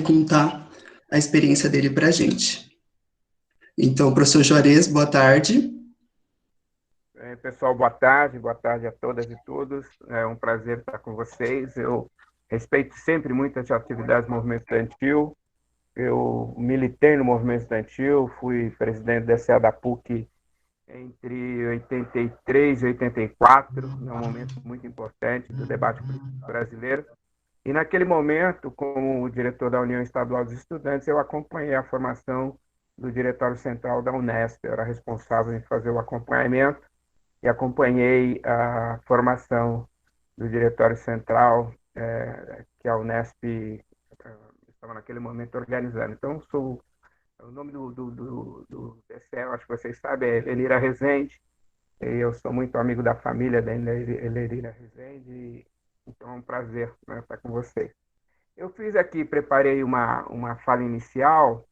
contar a experiência dele para a gente. Então, professor Juarez, boa tarde. Pessoal, boa tarde a todas e todos. É um prazer estar com vocês. Eu respeito sempre muito as atividades do movimento estudantil. Eu militei no movimento estudantil, fui presidente da SA da PUC entre 83 e 84, um momento muito importante do debate político brasileiro. E naquele momento, como diretor da União Estadual dos Estudantes, eu acompanhei a formação do Diretório Central da Unesp. Eu era responsável em fazer o acompanhamento e acompanhei a formação do Diretório Central, que a Unesp estava naquele momento organizando. Então, o nome do TCE, eu acho que vocês sabem, é Elira Rezende, e eu sou muito amigo da família da Elira Rezende, então é um prazer, né, estar com vocês. Eu fiz aqui, preparei uma fala inicial,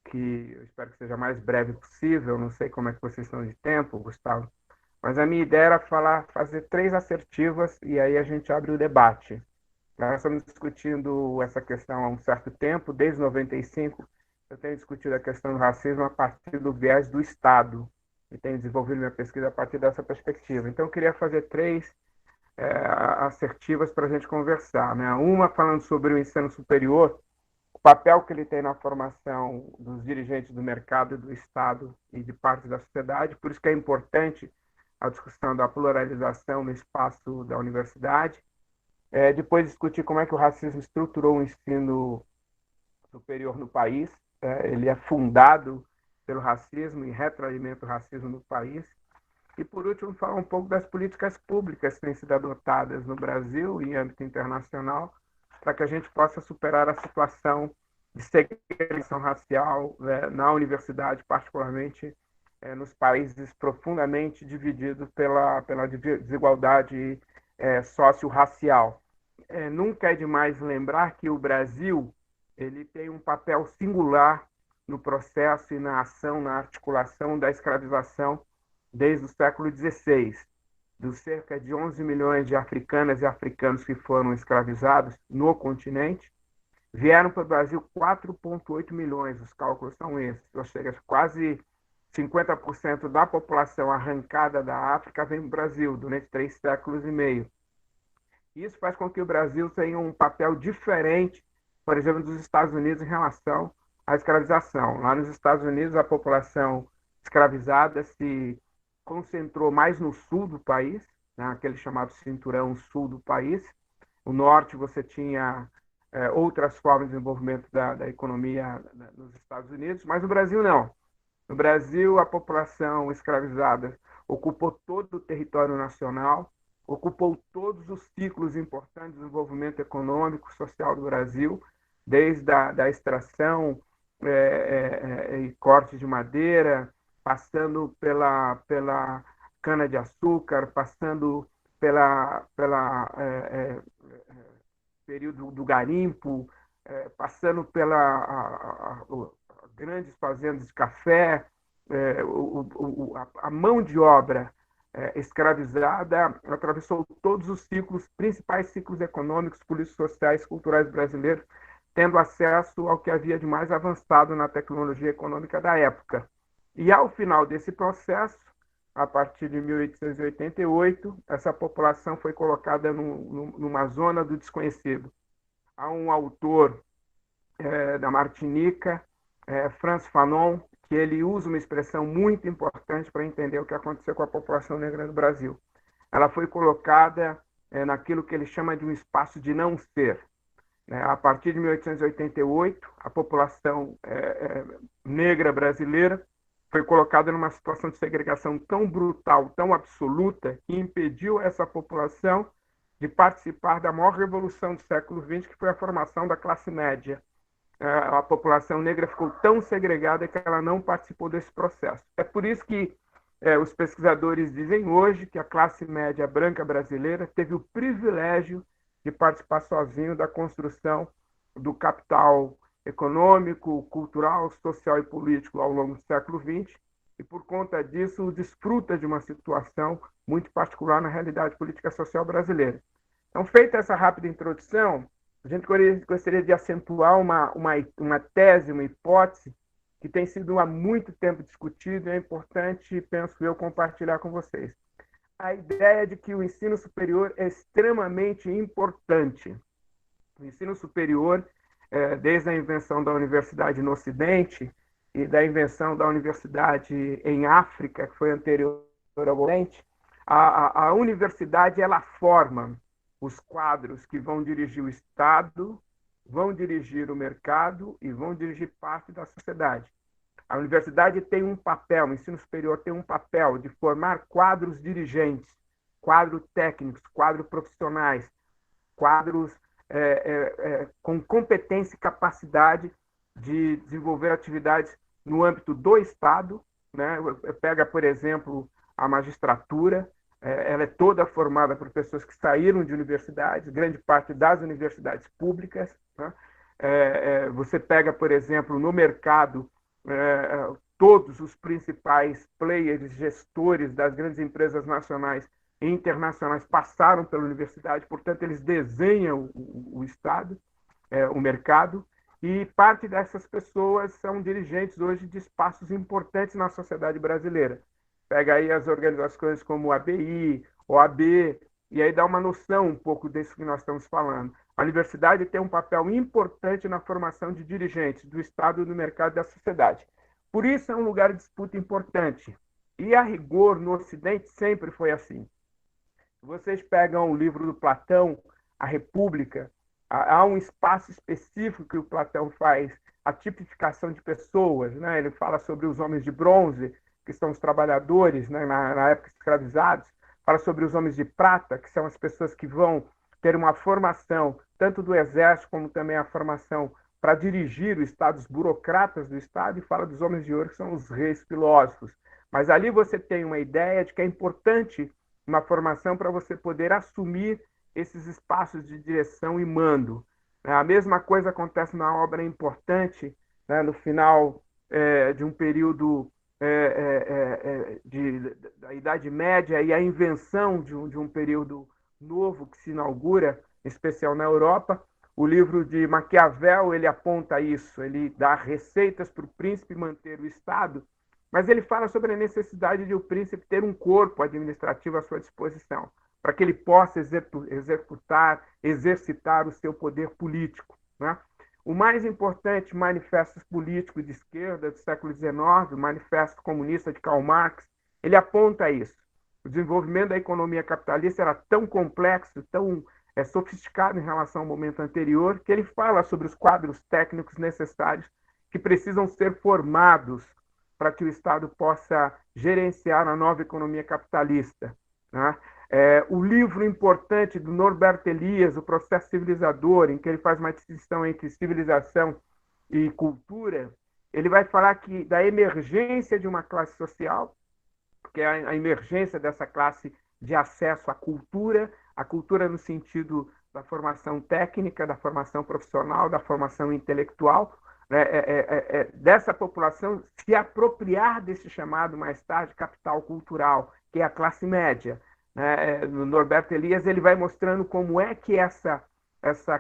que eu espero que seja mais breve possível, não sei como é que vocês estão de tempo, Gustavo, mas a minha ideia era fazer 3 assertivas e aí a gente abre o debate. Nós estamos discutindo essa questão há um certo tempo, desde 95, eu tenho discutido a questão do racismo a partir do viés do Estado e tenho desenvolvido minha pesquisa a partir dessa perspectiva. Então, eu queria fazer 3 assertivas para a gente conversar, né? Uma falando sobre o ensino superior, o papel que ele tem na formação dos dirigentes do mercado, do Estado e de parte da sociedade, por isso que é importante a discussão da pluralização no espaço da universidade. Depois discutir como é que o racismo estruturou o ensino superior no país. Ele é fundado pelo racismo e retroalimenta o racismo no país. E, por último, falar um pouco das políticas públicas que têm sido adotadas no Brasil e em âmbito internacional para que a gente possa superar a situação de segregação racial, né, na universidade, particularmente nos países profundamente divididos pela desigualdade socio-racial. Nunca é demais lembrar que o Brasil ele tem um papel singular no processo e na ação, na articulação da escravização desde o século XVI. Dos cerca de 11 milhões de africanas e africanos que foram escravizados no continente, vieram para o Brasil 4,8 milhões, os cálculos são esses, ou seja, quase 50% da população arrancada da África vem para o Brasil durante 3 séculos e meio. Isso faz com que o Brasil tenha um papel diferente, por exemplo, dos Estados Unidos em relação à escravização. Lá nos Estados Unidos, a população escravizada se concentrou mais no sul do país, né, aquele chamado cinturão sul do país. O norte você tinha outras formas de desenvolvimento da economia nos Estados Unidos, mas no Brasil não. No Brasil, a população escravizada ocupou todo o território nacional, ocupou todos os ciclos importantes de desenvolvimento econômico e social do Brasil, desde da extração e corte de madeira, passando pela cana-de-açúcar, passando pela período do garimpo, passando pela grandes fazendas de café, a mão de obra escravizada atravessou todos os ciclos, principais ciclos econômicos, políticos, sociais, culturais brasileiros, tendo acesso ao que havia de mais avançado na tecnologia econômica da época. E ao final desse processo, a partir de 1888, essa população foi colocada numa zona do desconhecido. Há um autor da Martinica, Frantz Fanon, que ele usa uma expressão muito importante para entender o que aconteceu com a população negra no Brasil. Ela foi colocada naquilo que ele chama de um espaço de não ser. A partir de 1888, a população negra brasileira foi colocada numa situação de segregação tão brutal, tão absoluta, que impediu essa população de participar da maior revolução do século XX, que foi a formação da classe média. A população negra ficou tão segregada que ela não participou desse processo. É por isso que os pesquisadores dizem hoje que a classe média branca brasileira teve o privilégio de participar sozinho da construção do capital econômico, cultural, social e político ao longo do século XX, e por conta disso desfruta de uma situação muito particular na realidade política social brasileira. Então, feita essa rápida introdução, a gente gostaria de acentuar uma tese, uma hipótese que tem sido há muito tempo discutido e é importante, penso eu, compartilhar com vocês. A ideia de que o ensino superior é extremamente importante. O ensino superior, desde a invenção da universidade no Ocidente e da invenção da universidade em África, que foi anterior ao Oriente, a universidade ela forma os quadros que vão dirigir o Estado, vão dirigir o mercado e vão dirigir parte da sociedade. A universidade tem um papel, o ensino superior tem um papel de formar quadros dirigentes, quadros técnicos, quadros profissionais, quadros com competência e capacidade de desenvolver atividades no âmbito do Estado, né? Pega, por exemplo, a magistratura, ela é toda formada por pessoas que saíram de universidades, grande parte das universidades públicas, né? Você pega, por exemplo, no mercado, todos os principais players, gestores das grandes empresas nacionais e internacionais passaram pela universidade, portanto, eles desenham o Estado, o mercado, e parte dessas pessoas são dirigentes hoje de espaços importantes na sociedade brasileira. Pega aí as organizações como a ABI, OAB, e aí dá uma noção um pouco disso que nós estamos falando. A universidade tem um papel importante na formação de dirigentes do Estado, do mercado e da sociedade. Por isso é um lugar de disputa importante. E, a rigor, no Ocidente sempre foi assim. Vocês pegam o livro do Platão, A República, há um espaço específico que o Platão faz, a tipificação de pessoas, né? Ele fala sobre os homens de bronze, que são os trabalhadores, né? na época escravizados, fala sobre os homens de prata, que são as pessoas que vão ter uma formação, tanto do exército como também a formação para dirigir o Estado, os burocratas do Estado, e fala dos homens de ouro, que são os reis filósofos. Mas ali você tem uma ideia de que é importante uma formação para você poder assumir esses espaços de direção e mando. A mesma coisa acontece na obra importante, né, no final de um período da Idade Média e a invenção de um período novo que se inaugura, em especial na Europa. O livro de Maquiavel ele aponta isso, ele dá receitas para o príncipe manter o Estado, mas ele fala sobre a necessidade de o príncipe ter um corpo administrativo à sua disposição, para que ele possa exercitar o seu poder político, né? O mais importante manifesto político de esquerda do século XIX, o Manifesto Comunista de Karl Marx, ele aponta isso. O desenvolvimento da economia capitalista era tão complexo, tão sofisticado em relação ao momento anterior, que ele fala sobre os quadros técnicos necessários que precisam ser formados para que o Estado possa gerenciar a nova economia capitalista, né? O livro importante do Norbert Elias, O Processo Civilizador, em que ele faz uma distinção entre civilização e cultura, ele vai falar da emergência de uma classe social, que é a emergência dessa classe de acesso à cultura, a cultura no sentido da formação técnica, da formação profissional, da formação intelectual, né? Dessa população se apropriar desse chamado, mais tarde, capital cultural, que é a classe média. No Norbert Elias ele vai mostrando como é que essa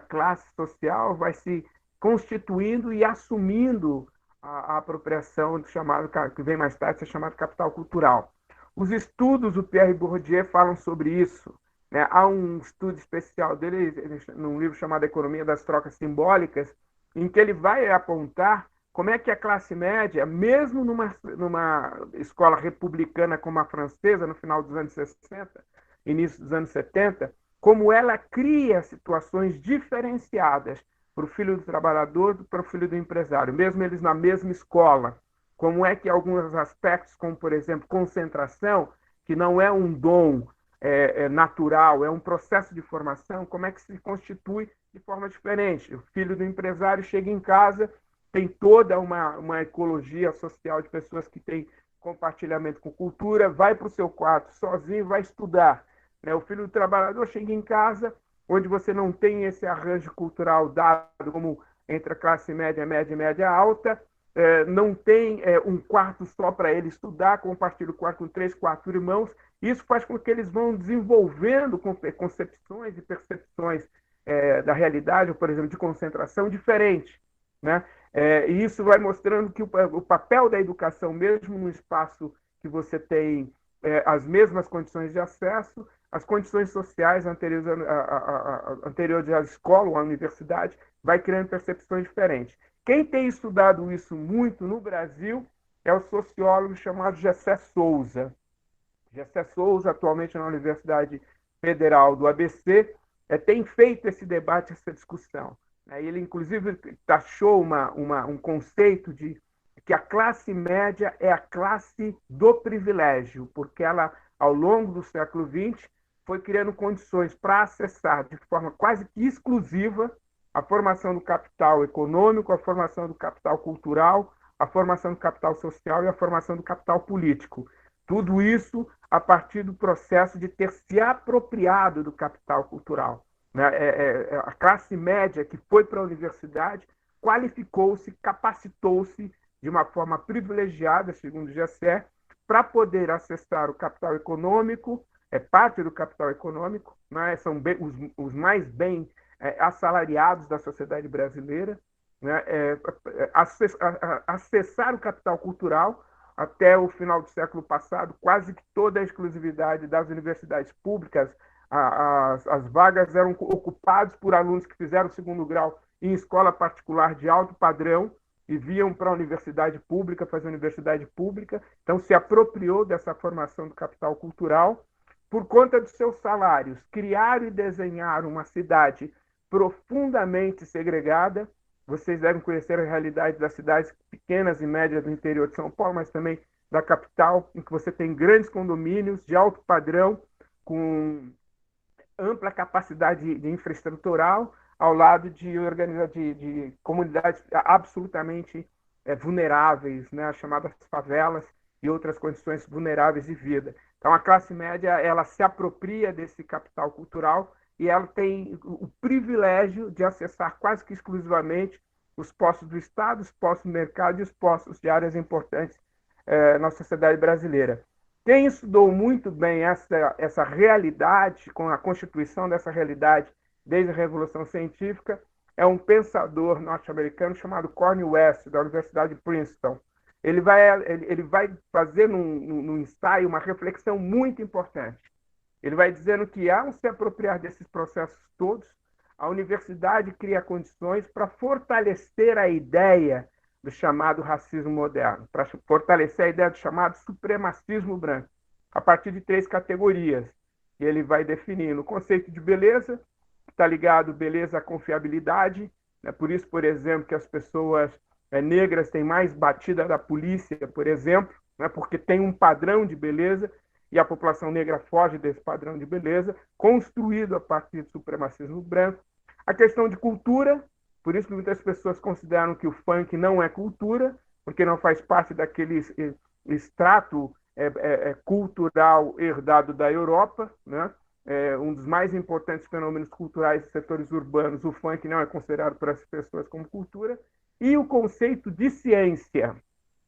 classe social vai se constituindo e assumindo a apropriação do chamado, que vem mais tarde, ser chamado capital cultural. Os estudos do Pierre Bourdieu falam sobre isso, né? Há um estudo especial dele, num livro chamado Economia das Trocas Simbólicas, em que ele vai apontar como é que a classe média, mesmo numa escola republicana como a francesa, no final dos anos 60, início dos anos 70, como ela cria situações diferenciadas para o filho do trabalhador e para o filho do empresário, mesmo eles na mesma escola. Como é que alguns aspectos, como, por exemplo, concentração, que não é um dom natural, é um processo de formação, como é que se constitui de forma diferente. O filho do empresário chega em casa, tem toda uma ecologia social de pessoas que têm compartilhamento com cultura, vai para o seu quarto sozinho, vai estudar. O filho do trabalhador chega em casa, onde você não tem esse arranjo cultural dado como entre a classe média, média e média alta, não tem um quarto só para ele estudar, compartilha o quarto com 3, 4 irmãos. Isso faz com que eles vão desenvolvendo concepções e percepções da realidade, por exemplo, de concentração, diferente, né? E isso vai mostrando que o papel da educação, mesmo no espaço que você tem as mesmas condições de acesso, as condições sociais anteriores à escola ou à universidade, vai criando percepções diferentes. Quem tem estudado isso muito no Brasil é o sociólogo chamado Gessé Souza. Gessé Souza, atualmente na Universidade Federal do ABC, tem feito esse debate, essa discussão. Ele, inclusive, taxou um conceito de que a classe média é a classe do privilégio, porque ela, ao longo do século XX, foi criando condições para acessar de forma quase que exclusiva a formação do capital econômico, a formação do capital cultural, a formação do capital social e a formação do capital político. Tudo isso a partir do processo de ter se apropriado do capital cultural. A classe média que foi para a universidade qualificou-se, capacitou-se de uma forma privilegiada, segundo o Gessé, para poder acessar o capital econômico, parte do capital econômico, né? São os mais bem assalariados da sociedade brasileira, né? Acessar o capital cultural. Até o final do século passado, quase que toda a exclusividade das universidades públicas, as vagas eram ocupadas por alunos que fizeram segundo grau em escola particular de alto padrão e vinham para a universidade pública, fazer universidade pública. Então, se apropriou dessa formação do capital cultural. Por conta dos seus salários, criaram e desenharam uma cidade profundamente segregada. Vocês devem conhecer a realidade das cidades pequenas e médias do interior de São Paulo, mas também da capital, em que você tem grandes condomínios de alto padrão, com ampla capacidade de infraestrutural, ao lado de comunidades absolutamente vulneráveis, né, as chamadas favelas e outras condições vulneráveis de vida. Então, a classe média ela se apropria desse capital cultural e ela tem o privilégio de acessar quase que exclusivamente os postos do Estado, os postos do mercado e os postos de áreas importantes na sociedade brasileira. Quem estudou muito bem essa realidade, com a constituição dessa realidade desde a Revolução Científica, é um pensador norte-americano chamado Cornel West, da Universidade de Princeton. Ele vai fazer num ensaio uma reflexão muito importante. Ele vai dizendo que, ao se apropriar desses processos todos, a universidade cria condições para fortalecer a ideia do chamado racismo moderno, para fortalecer a ideia do chamado supremacismo branco, a partir de 3 categorias. E ele vai definindo o conceito de beleza, que está ligado beleza à confiabilidade, né? Por isso, por exemplo, que as pessoas negras têm mais batida da polícia, por exemplo, né? Porque tem um padrão de beleza e a população negra foge desse padrão de beleza, construído a partir do supremacismo branco. A questão de cultura, por isso que muitas pessoas consideram que o funk não é cultura, porque não faz parte daquele extrato cultural herdado da Europa, né? Um dos mais importantes fenômenos culturais dos setores urbanos, o funk não é considerado por essas pessoas como cultura. E o conceito de ciência,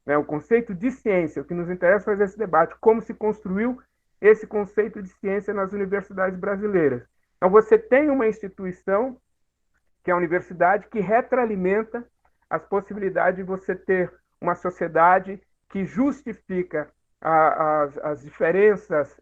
né? O conceito de ciência, o que nos interessa fazer esse debate, como se construiu esse conceito de ciência nas universidades brasileiras. Então, você tem uma instituição, que é a universidade, que retroalimenta as possibilidades de você ter uma sociedade que justifica as diferenças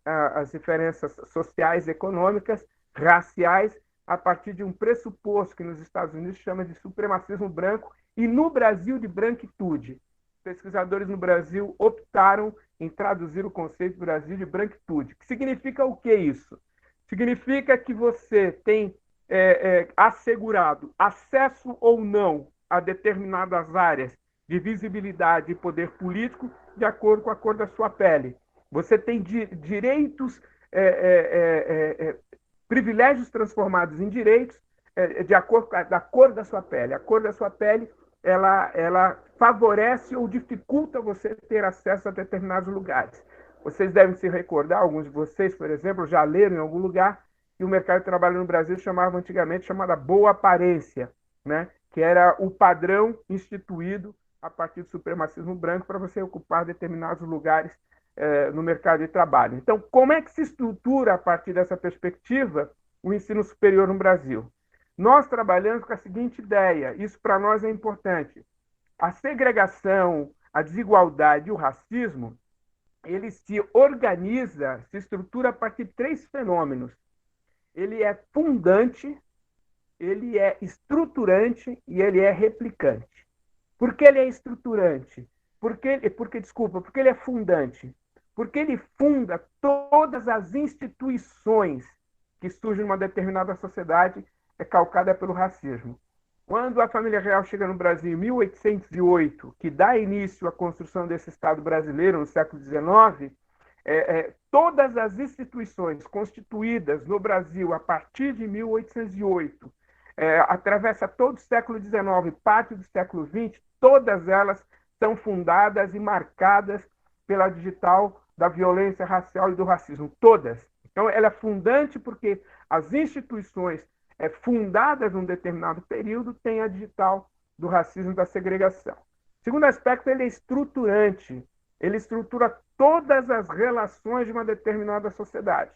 sociais, econômicas, raciais, a partir de um pressuposto que nos Estados Unidos chama de supremacismo branco e no Brasil de branquitude. Pesquisadores no Brasil optaram em traduzir o conceito do Brasil de branquitude. Que significa o que isso? Significa que você tem assegurado acesso ou não a determinadas áreas de visibilidade e poder político de acordo com a cor da sua pele. Você tem direitos, privilégios transformados em direitos de acordo com a cor da sua pele. A cor da sua pele ela favorece ou dificulta você ter acesso a determinados lugares. Vocês devem se recordar, alguns de vocês, por exemplo, já leram em algum lugar que o mercado de trabalho no Brasil chamava antigamente chamada boa aparência, né? Que era o padrão instituído a partir do supremacismo branco para você ocupar determinados lugares no mercado de trabalho. Então, como é que se estrutura, a partir dessa perspectiva, o ensino superior no Brasil? Nós trabalhamos com a seguinte ideia, isso para nós é importante. A segregação, a desigualdade e o racismo, ele se organiza, se estrutura a partir de três fenômenos. Ele é fundante, ele é estruturante e ele é replicante. Por que ele é estruturante? Porque ele é fundante. Porque ele funda todas as instituições que surgem numa determinada sociedade calcada pelo racismo. Quando a família real chega no Brasil em 1808, que dá início à construção desse Estado brasileiro no século XIX, todas as instituições constituídas no Brasil a partir de 1808, atravessa todo o século XIX, parte do século XX, todas elas são fundadas e marcadas pela digital da violência racial e do racismo, todas. Então, ela é fundante porque as instituições fundadas num determinado período têm a digital do racismo e da segregação. Segundo aspecto, ele é estruturante. Ele estrutura todas as relações de uma determinada sociedade.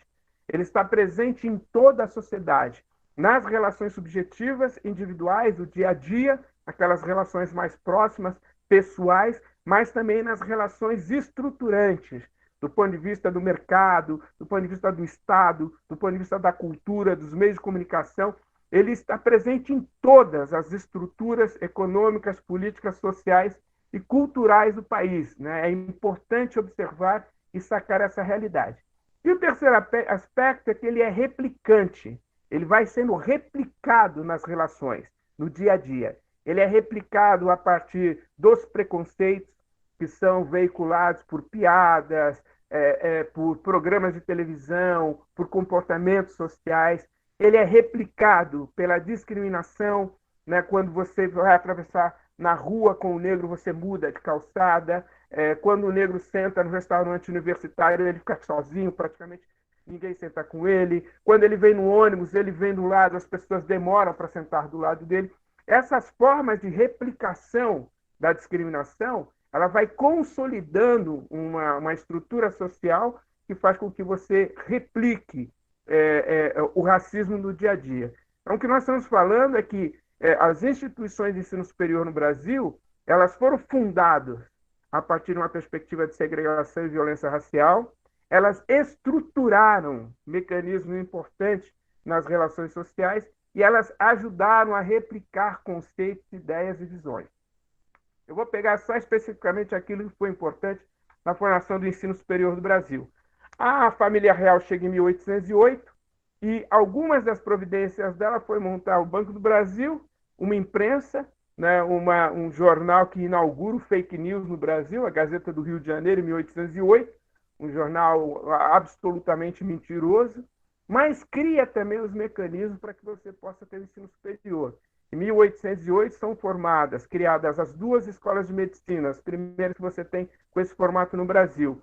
Ele está presente em toda a sociedade, nas relações subjetivas, individuais, do dia a dia, aquelas relações mais próximas, pessoais, mas também nas relações estruturantes, do ponto de vista do mercado, do ponto de vista do Estado, do ponto de vista da cultura, dos meios de comunicação. Ele está presente em todas as estruturas econômicas, políticas, sociais e culturais do país. Né? É importante observar e sacar essa realidade. E o terceiro aspecto é que ele é replicante. Ele vai sendo replicado nas relações, no dia a dia. Ele é replicado a partir dos preconceitos que são veiculados por piadas, por programas de televisão, por comportamentos sociais. Ele é replicado pela discriminação, né? Quando você vai atravessar na rua com o negro, você muda de calçada. Quando o negro senta no restaurante universitário, ele fica sozinho, praticamente ninguém senta com ele. Quando ele vem no ônibus, ele vem do lado, as pessoas demoram para sentar do lado dele. Essas formas de replicação da discriminação, ela vai consolidando uma estrutura social que faz com que você replique o racismo no dia a dia. Então, o que nós estamos falando é que as instituições de ensino superior no Brasil, elas foram fundadas a partir de uma perspectiva de segregação e violência racial, elas estruturaram mecanismos importantes nas relações sociais e elas ajudaram a replicar conceitos, ideias e visões. Eu vou pegar só especificamente aquilo que foi importante na formação do ensino superior do Brasil. A família real chega em 1808 e algumas das providências dela foi montar o Banco do Brasil, uma imprensa, né, um jornal que inaugura o fake news no Brasil, a Gazeta do Rio de Janeiro, em 1808, um jornal absolutamente mentiroso, mas cria também os mecanismos para que você possa ter o ensino superior. Em 1808 são criadas as duas escolas de medicina, as primeiras que você tem com esse formato no Brasil,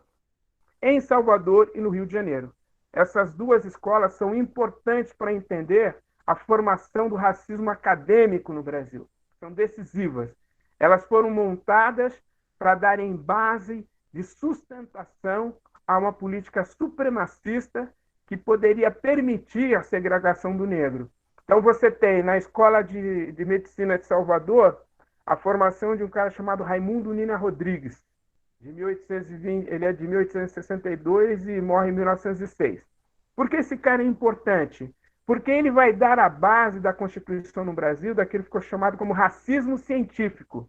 em Salvador e no Rio de Janeiro. Essas duas escolas são importantes para entender a formação do racismo acadêmico no Brasil. São decisivas. Elas foram montadas para darem base de sustentação a uma política supremacista que poderia permitir a segregação do negro. Então, você tem na Escola de Medicina de Salvador a formação de um cara chamado Raimundo Nina Rodrigues, de 1820, ele é de 1862 e morre em 1906. Por que esse cara é importante? Porque ele vai dar a base da Constituição no Brasil, daquilo que ficou chamado como racismo científico.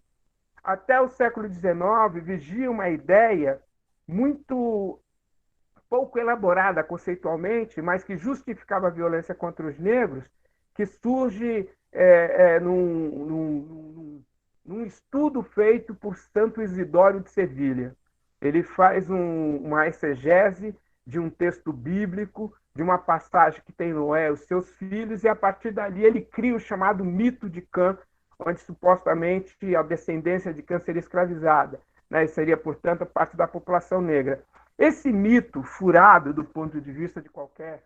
Até o século XIX, vigia uma ideia muito pouco elaborada conceitualmente, mas que justificava a violência contra os negros, que surge num estudo feito por Santo Isidório de Sevilha. Ele faz uma exegese de um texto bíblico, de uma passagem que tem Noé e os seus filhos, e a partir dali ele cria o chamado mito de Cã, onde supostamente a descendência de Cã seria escravizada, né? E seria, portanto, parte da população negra. Esse mito furado do ponto de vista de qualquer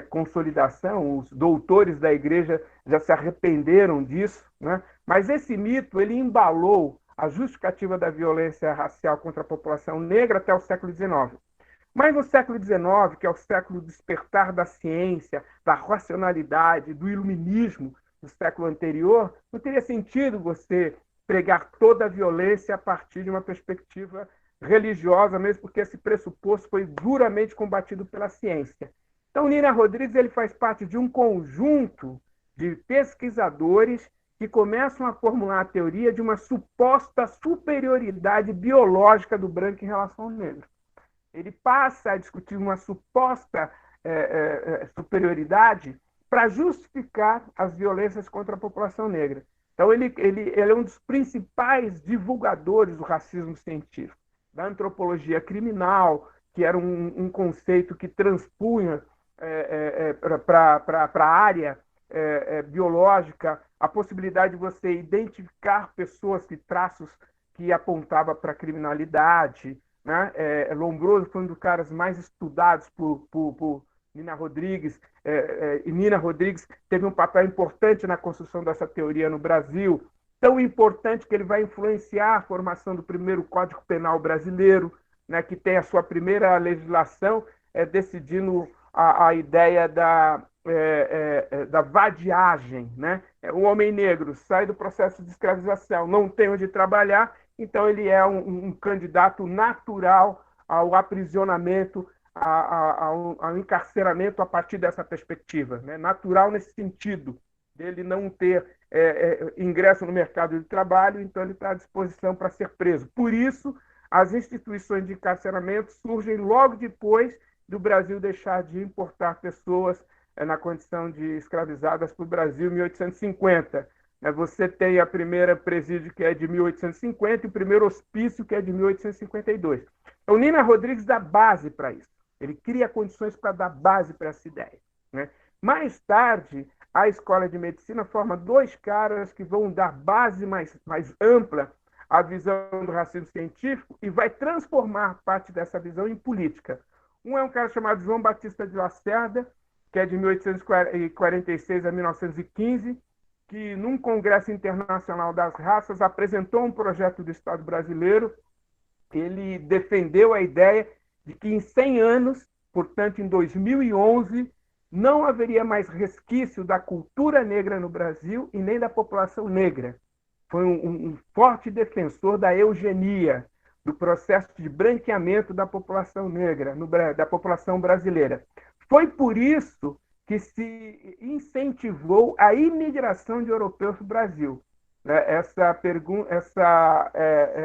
consolidação, os doutores da igreja já se arrependeram disso, né? Mas esse mito ele embalou a justificativa da violência racial contra a população negra até o século XIX. Mas no século XIX, que é o século do despertar da ciência, da racionalidade, do iluminismo do século anterior, não teria sentido você pregar toda a violência a partir de uma perspectiva religiosa, mesmo porque esse pressuposto foi duramente combatido pela ciência. Então, Nina Rodrigues ele faz parte de um conjunto de pesquisadores que começam a formular a teoria de uma suposta superioridade biológica do branco em relação ao negro. Ele passa a discutir uma suposta superioridade para justificar as violências contra a população negra. Então, ele é um dos principais divulgadores do racismo científico, da antropologia criminal, que era um conceito que transpunha para a área biológica a possibilidade de você identificar pessoas e traços que apontava para a criminalidade, né? Lombroso foi um dos caras mais estudados por Nina Rodrigues, e Nina Rodrigues teve um papel importante na construção dessa teoria no Brasil, tão importante que ele vai influenciar a formação do primeiro Código Penal brasileiro, né, que tem a sua primeira legislação decidindo a ideia da vadiagem. Né? O homem negro sai do processo de escravização, não tem onde trabalhar, então ele é um candidato natural ao aprisionamento, ao encarceramento a partir dessa perspectiva, né? Natural nesse sentido, dele não ter ingresso no mercado de trabalho, então ele está à disposição para ser preso. Por isso, as instituições de encarceramento surgem logo depois do Brasil deixar de importar pessoas na condição de escravizadas para o Brasil em 1850. Você tem a primeira presídio, que é de 1850, e o primeiro hospício, que é de 1852. Então, Nina Rodrigues dá base para isso. Ele cria condições para dar base para essa ideia. Né? Mais tarde, a Escola de Medicina forma dois caras que vão dar base mais ampla à visão do racismo científico e vai transformar parte dessa visão em política. Um é um cara chamado João Batista de Lacerda, que é de 1846 a 1915, que, num Congresso Internacional das Raças, apresentou um projeto do Estado brasileiro. Ele defendeu a ideia de que em 100 anos, portanto, em 2011, não haveria mais resquício da cultura negra no Brasil e nem da população negra. Foi um forte defensor da eugenia, do processo de branqueamento da população negra, da população brasileira. Foi por isso que se incentivou a imigração de europeus para o Brasil.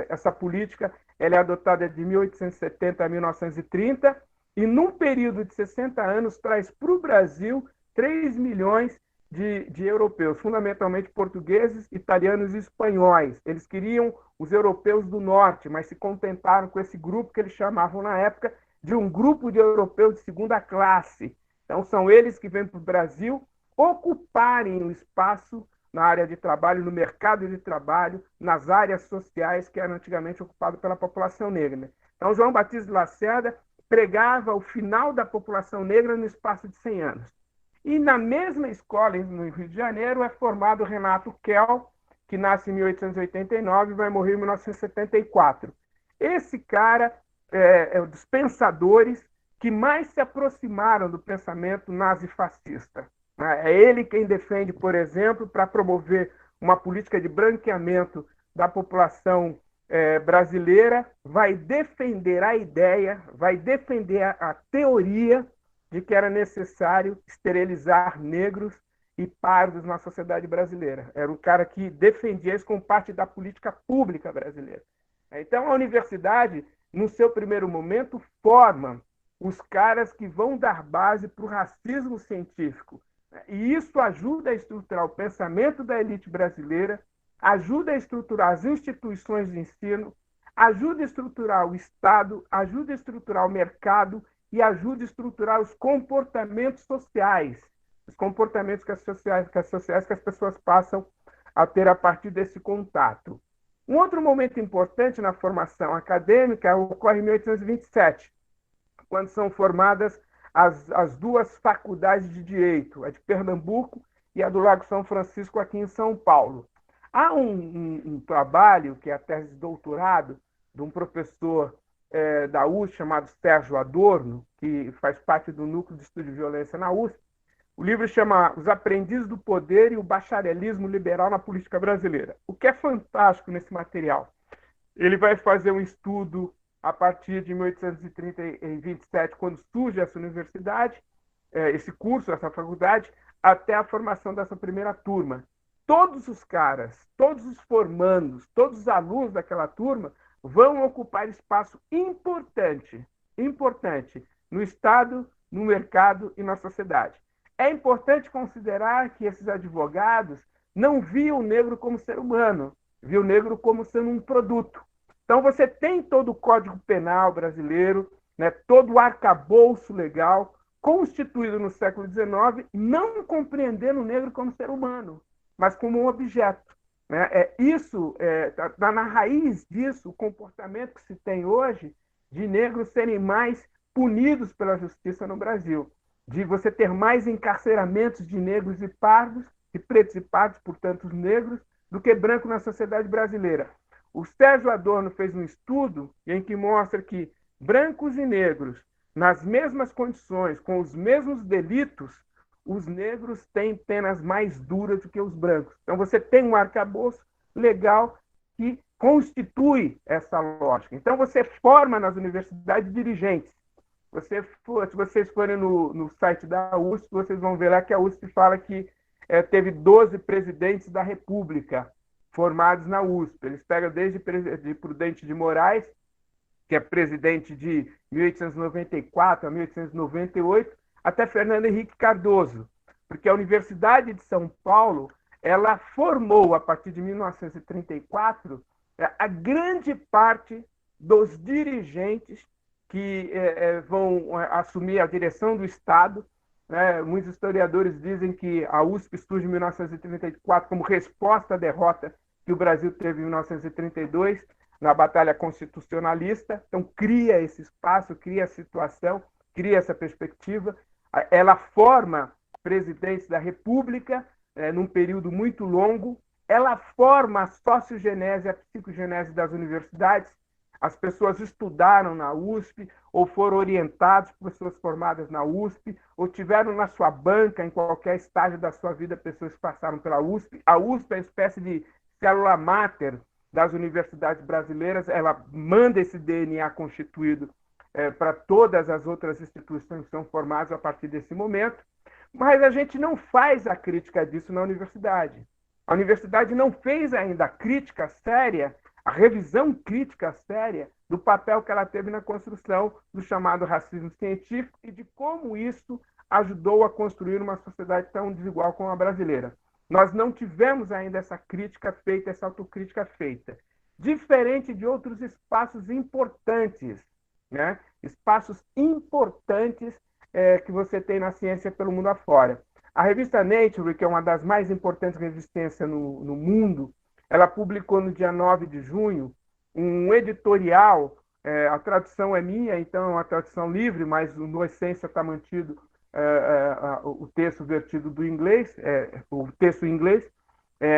Essa política ela é adotada de 1870 a 1930 e, num período de 60 anos, traz para o Brasil 3 milhões de europeus, fundamentalmente portugueses, italianos e espanhóis. Eles queriam os europeus do norte, mas se contentaram com esse grupo que eles chamavam, na época, de um grupo de europeus de segunda classe. Então, são eles que vêm para o Brasil ocuparem o espaço na área de trabalho, no mercado de trabalho, nas áreas sociais que eram antigamente ocupadas pela população negra. Então, João Batista de Lacerda pregava o final da população negra no espaço de 100 anos. E na mesma escola, no Rio de Janeiro, é formado Renato Kell, que nasce em 1889 e vai morrer em 1974. Esse cara é um dos pensadores que mais se aproximaram do pensamento nazifascista. É ele quem defende, por exemplo, para promover uma política de branqueamento da população brasileira, vai defender a ideia, vai defender a teoria de que era necessário esterilizar negros e pardos na sociedade brasileira. Era um cara que defendia isso como parte da política pública brasileira. Então, a universidade, no seu primeiro momento, forma os caras que vão dar base para o racismo científico. E isso ajuda a estruturar o pensamento da elite brasileira, ajuda a estruturar as instituições de ensino, ajuda a estruturar o Estado, ajuda a estruturar o mercado e ajuda a estruturar os comportamentos sociais, os comportamentos que as pessoas passam a ter a partir desse contato. Um outro momento importante na formação acadêmica ocorre em 1827, quando são formadas as duas faculdades de Direito, a de Pernambuco e a do Lago São Francisco, aqui em São Paulo. Há um trabalho, que é a tese de doutorado, de um professor da USP, chamado Sérgio Adorno, que faz parte do Núcleo de Estudo de Violência na USP. O livro chama Os Aprendizes do Poder e o Bacharelismo Liberal na Política Brasileira. O que é fantástico nesse material? Ele vai fazer um estudo a partir de 1827, quando surge essa universidade, esse curso, essa faculdade, até a formação dessa primeira turma. Todos os caras, todos os formandos, todos os alunos daquela turma vão ocupar espaço importante, importante no Estado, no mercado e na sociedade. É importante considerar que esses advogados não viam o negro como ser humano, viam o negro como sendo um produto. Então, você tem todo o Código Penal brasileiro, né, todo o arcabouço legal, constituído no século XIX, não compreendendo o negro como ser humano, mas como um objeto. Né? Isso está na raiz disso, o comportamento que se tem hoje de negros serem mais punidos pela justiça no Brasil, de você ter mais encarceramentos de negros e pardos, de pretos e pardos, portanto, os negros, do que branco na sociedade brasileira. O Sérgio Adorno fez um estudo em que mostra que brancos e negros, nas mesmas condições, com os mesmos delitos, os negros têm penas mais duras do que os brancos. Então, você tem um arcabouço legal que constitui essa lógica. Então, você forma nas universidades dirigentes. Se vocês forem no site da USP, vocês vão ver lá que a USP fala que teve 12 presidentes da República formados na USP. Eles pegam desde Prudente de Moraes, que é presidente de 1894 a 1898, até Fernando Henrique Cardoso, porque a Universidade de São Paulo ela formou, a partir de 1934, a grande parte dos dirigentes que vão assumir a direção do Estado. Muitos historiadores dizem que a USP surge em 1934 como resposta à derrota que o Brasil teve em 1932, na Batalha Constitucionalista. Então, cria esse espaço, cria a situação, cria essa perspectiva. Ela forma presidentes da República num período muito longo. Ela forma a sociogenese, a psicogenese das universidades. As pessoas estudaram na USP, ou foram orientados por pessoas formadas na USP, ou tiveram na sua banca, em qualquer estágio da sua vida, pessoas que passaram pela USP. A USP é uma espécie de célula máter das universidades brasileiras, ela manda esse DNA constituído para todas as outras instituições que são formadas a partir desse momento, mas a gente não faz a crítica disso na universidade. A universidade não fez ainda a crítica séria, a revisão crítica séria do papel que ela teve na construção do chamado racismo científico e de como isso ajudou a construir uma sociedade tão desigual como a brasileira. Nós não tivemos ainda essa crítica feita, essa autocrítica feita. Diferente de outros espaços importantes, né? Espaços importantes que você tem na ciência pelo mundo afora. A revista Nature, que é uma das mais importantes revistas no mundo, ela publicou no dia 9 de junho um editorial, a tradução é minha, então é uma tradução livre, mas no essência está mantido o texto vertido do inglês, o texto em inglês.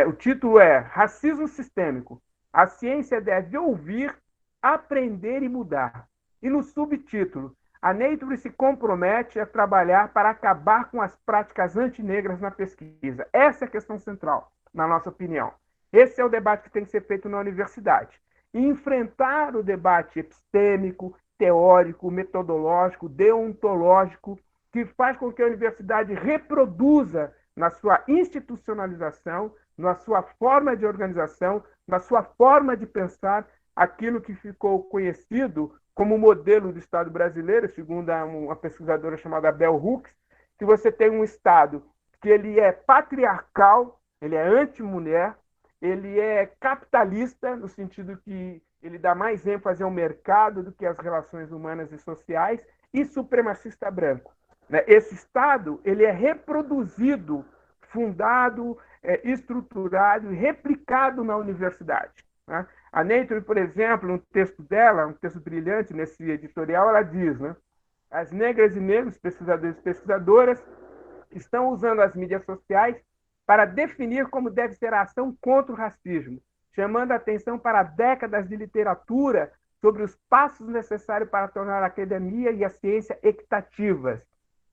O título é Racismo Sistêmico. A ciência deve ouvir, aprender e mudar. E no subtítulo, a Nature se compromete a trabalhar para acabar com as práticas antinegras na pesquisa. Essa é a questão central, na nossa opinião. Esse é o debate que tem que ser feito na universidade. E enfrentar o debate epistêmico, teórico, metodológico, deontológico, que faz com que a universidade reproduza na sua institucionalização, na sua forma de organização, na sua forma de pensar, aquilo que ficou conhecido como modelo do Estado brasileiro, segundo uma pesquisadora chamada Bell Hooks, que você tem um Estado que ele é patriarcal, ele é anti-mulher, ele é capitalista, no sentido que ele dá mais ênfase ao mercado do que às relações humanas e sociais, e supremacista branco. Esse Estado ele é reproduzido, fundado, estruturado e replicado na universidade. A Nature, por exemplo, no texto dela, um texto brilhante nesse editorial, ela diz, as negras e negros, pesquisadores e pesquisadoras, estão usando as mídias sociais para definir como deve ser a ação contra o racismo, chamando a atenção para décadas de literatura sobre os passos necessários para tornar a academia e a ciência equitativas.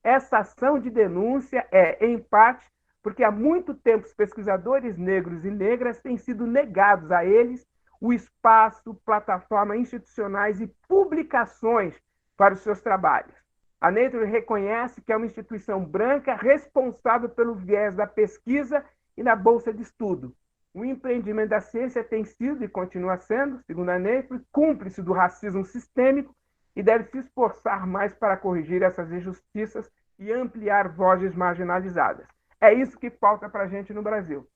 Essa ação de denúncia é, em parte, porque há muito tempo os pesquisadores negros e negras têm sido negados a eles o espaço, plataforma, institucionais e publicações para os seus trabalhos. A Nature reconhece que é uma instituição branca responsável pelo viés da pesquisa e na bolsa de estudo. O empreendimento da ciência tem sido e continua sendo, segundo a Nature, cúmplice do racismo sistêmico e deve se esforçar mais para corrigir essas injustiças e ampliar vozes marginalizadas. É isso que falta para a gente no Brasil.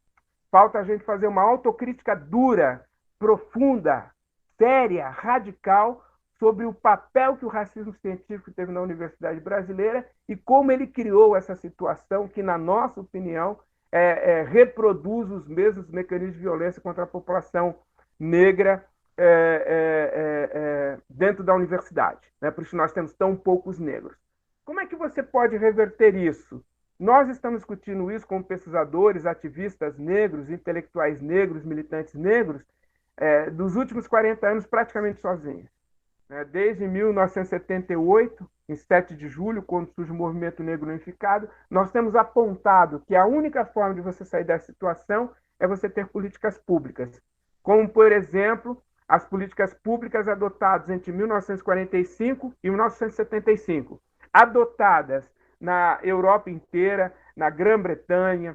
Falta a gente fazer uma autocrítica dura, profunda, séria, radical, sobre o papel que o racismo científico teve na universidade brasileira e como ele criou essa situação que, na nossa opinião, reproduz os mesmos mecanismos de violência contra a população negra dentro da universidade. Né? Por isso nós temos tão poucos negros. Como é que você pode reverter isso? Nós estamos discutindo isso com pesquisadores, ativistas negros, intelectuais negros, militantes negros, dos últimos 40 anos praticamente sozinhos. Desde 1978, em 7 de julho, quando surge o Movimento Negro Unificado, nós temos apontado que a única forma de você sair dessa situação é você ter políticas públicas, como, por exemplo, as políticas públicas adotadas entre 1945 e 1975, adotadas na Europa inteira, na Grã-Bretanha,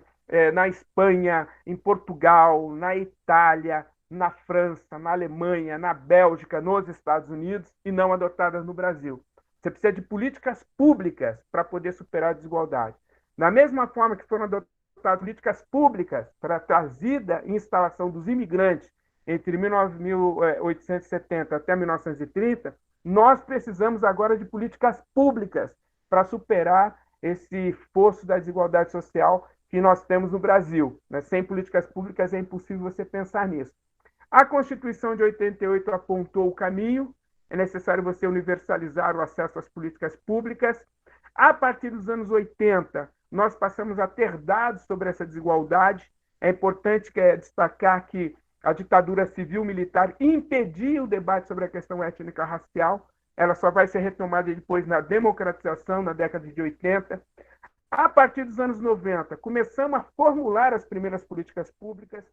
na Espanha, em Portugal, na Itália, na França, na Alemanha, na Bélgica, nos Estados Unidos e não adotadas no Brasil. Você precisa de políticas públicas para poder superar a desigualdade. Da mesma forma que foram adotadas políticas públicas para a trazida e instalação dos imigrantes entre 1870 até 1930, nós precisamos agora de políticas públicas para superar esse fosso da desigualdade social que nós temos no Brasil. Sem políticas públicas é impossível você pensar nisso. A Constituição de 88 apontou o caminho, é necessário você universalizar o acesso às políticas públicas. A partir dos anos 80, nós passamos a ter dados sobre essa desigualdade. É importante destacar que a ditadura civil-militar impedia o debate sobre a questão étnica-racial. Ela só vai ser retomada depois na democratização, na década de 80. A partir dos anos 90, começamos a formular as primeiras políticas públicas.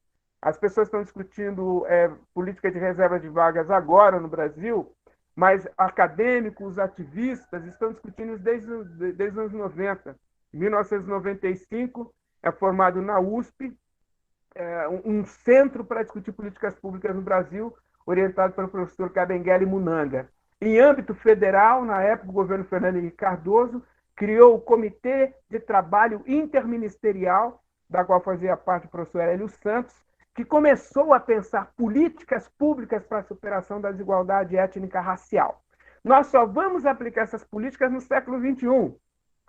As pessoas estão discutindo política de reserva de vagas agora no Brasil, mas acadêmicos, ativistas estão discutindo isso desde os anos 90. Em 1995, é formado na USP um centro para discutir políticas públicas no Brasil, orientado pelo professor Kabengele Munanga. Em âmbito federal, na época, o governo Fernando Henrique Cardoso criou o Comitê de Trabalho Interministerial, da qual fazia parte o professor Hélio Santos, que começou a pensar políticas públicas para a superação da desigualdade étnica-racial. Nós só vamos aplicar essas políticas no século XXI,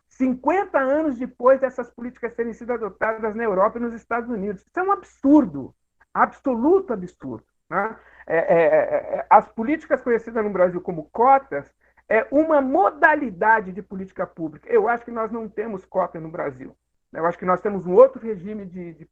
50 anos depois dessas políticas terem sido adotadas na Europa e nos Estados Unidos. Isso é um absurdo, absoluto absurdo. Né? As políticas conhecidas no Brasil como cotas é uma modalidade de política pública. Eu acho que nós não temos cotas no Brasil. Eu acho que nós temos um outro regime de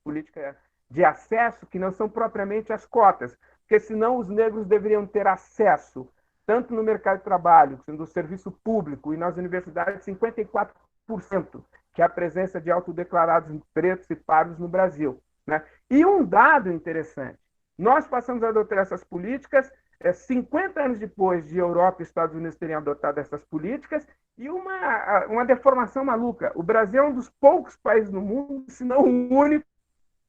política de acesso que não são propriamente as cotas, porque senão os negros deveriam ter acesso, tanto no mercado de trabalho, no serviço público e nas universidades, 54%, que é a presença de autodeclarados pretos e pardos no Brasil. Né? E um dado interessante, nós passamos a adotar essas políticas 50 anos depois de Europa e Estados Unidos terem adotado essas políticas, e uma deformação maluca. O Brasil é um dos poucos países no mundo, se não o único,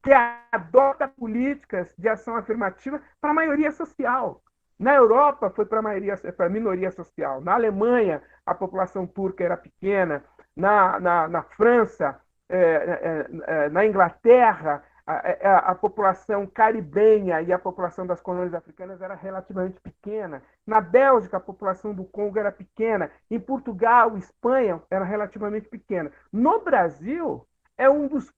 que adota políticas de ação afirmativa para a maioria social. Na Europa, foi para a minoria social. Na Alemanha, a população turca era pequena. Na França, na Inglaterra, a população caribenha e a população das colônias africanas era relativamente pequena. Na Bélgica, a população do Congo era pequena. Em Portugal, Espanha, era relativamente pequena. No Brasil, é um dos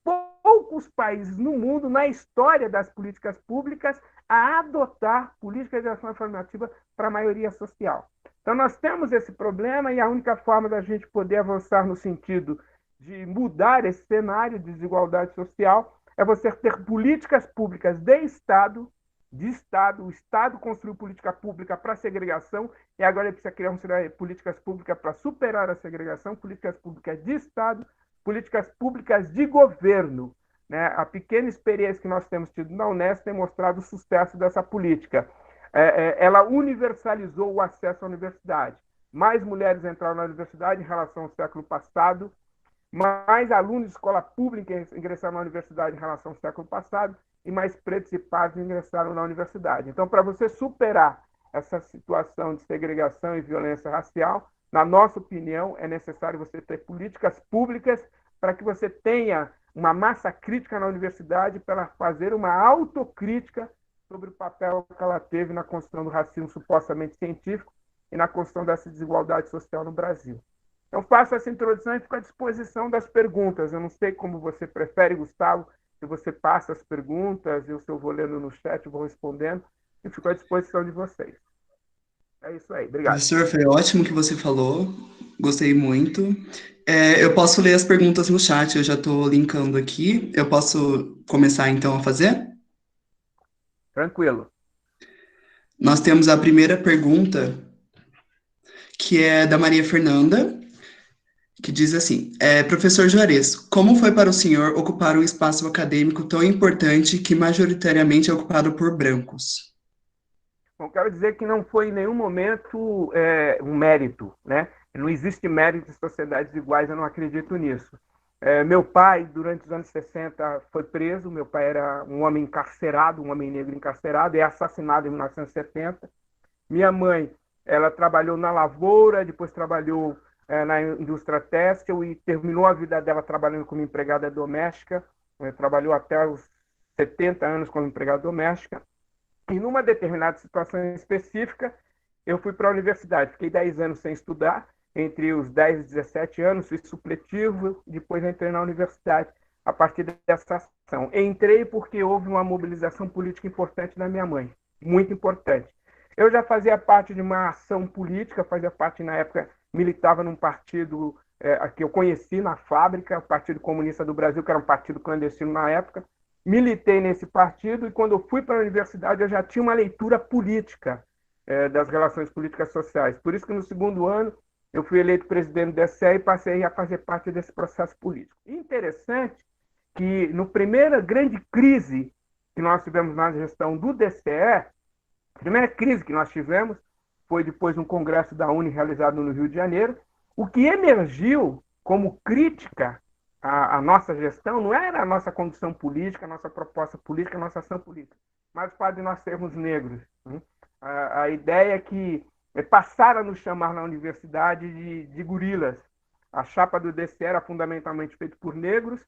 poucos países no mundo, na história das políticas públicas, a adotar políticas de ação afirmativa para a maioria social. Então, nós temos esse problema e a única forma da gente poder avançar no sentido de mudar esse cenário de desigualdade social é você ter políticas públicas de Estado de Estado. O Estado construiu política pública para a segregação e agora ele precisa criar políticas públicas para superar a segregação, políticas públicas de Estado, políticas públicas de governo. Né? A pequena experiência que nós temos tido na Unesp tem mostrado o sucesso dessa política. Ela universalizou o acesso à universidade. Mais mulheres entraram na universidade em relação ao século passado, mais alunos de escola pública ingressaram na universidade em relação ao século passado e mais pretos e pardos ingressaram na universidade. Então, para você superar essa situação de segregação e violência racial, na nossa opinião, é necessário você ter políticas públicas para que você tenha uma massa crítica na universidade para fazer uma autocrítica sobre o papel que ela teve na construção do racismo supostamente científico e na construção dessa desigualdade social no Brasil. Então, faço essa introdução e fico à disposição das perguntas. Eu não sei como você prefere, Gustavo, se você passa as perguntas, se eu vou lendo no chat, eu vou respondendo, e fico à disposição de vocês. É isso aí, obrigado. Professor, foi ótimo o que você falou, gostei muito. Eu posso ler as perguntas no chat, eu já estou linkando aqui. Eu posso começar então a fazer? Tranquilo. Nós temos a primeira pergunta, que é da Maria Fernanda, que diz assim: Professor Juarez, como foi para o senhor ocupar um espaço acadêmico tão importante que majoritariamente é ocupado por brancos? Bom, quero dizer que não foi em nenhum momento um mérito, né? Não existe mérito em sociedades iguais, eu não acredito nisso. Meu pai, durante os anos 60, foi preso. Meu pai era um homem encarcerado, um homem negro encarcerado, e é assassinado em 1970. Minha mãe, ela trabalhou na lavoura, depois trabalhou na indústria têxtil e terminou a vida dela trabalhando como empregada doméstica. Trabalhou até os 70 anos como empregada doméstica. E numa determinada situação específica, eu fui para a universidade. Fiquei 10 anos sem estudar, entre os 10 e 17 anos, fiz supletivo, depois entrei na universidade a partir dessa ação. Entrei porque houve uma mobilização política importante da minha mãe, muito importante. Eu já fazia parte de uma ação política, fazia parte, na época, militava num partido que eu conheci na fábrica, o Partido Comunista do Brasil, que era um partido clandestino na época. Militei nesse partido e, quando eu fui para a universidade, eu já tinha uma leitura política das relações políticas sociais. Por isso que, no segundo ano, eu fui eleito presidente do DCE e passei a fazer parte desse processo político. E interessante que, no primeira grande crise que nós tivemos na gestão do DCE, a primeira crise que nós tivemos foi depois de um congresso da UNE realizado no Rio de Janeiro. O que emergiu como crítica à nossa gestão não era a nossa condição política, a nossa proposta política, a nossa ação política, mas o fato de nós sermos negros. A ideia é que passaram a nos chamar na universidade de gorilas. A chapa do DCE era fundamentalmente feita por negros,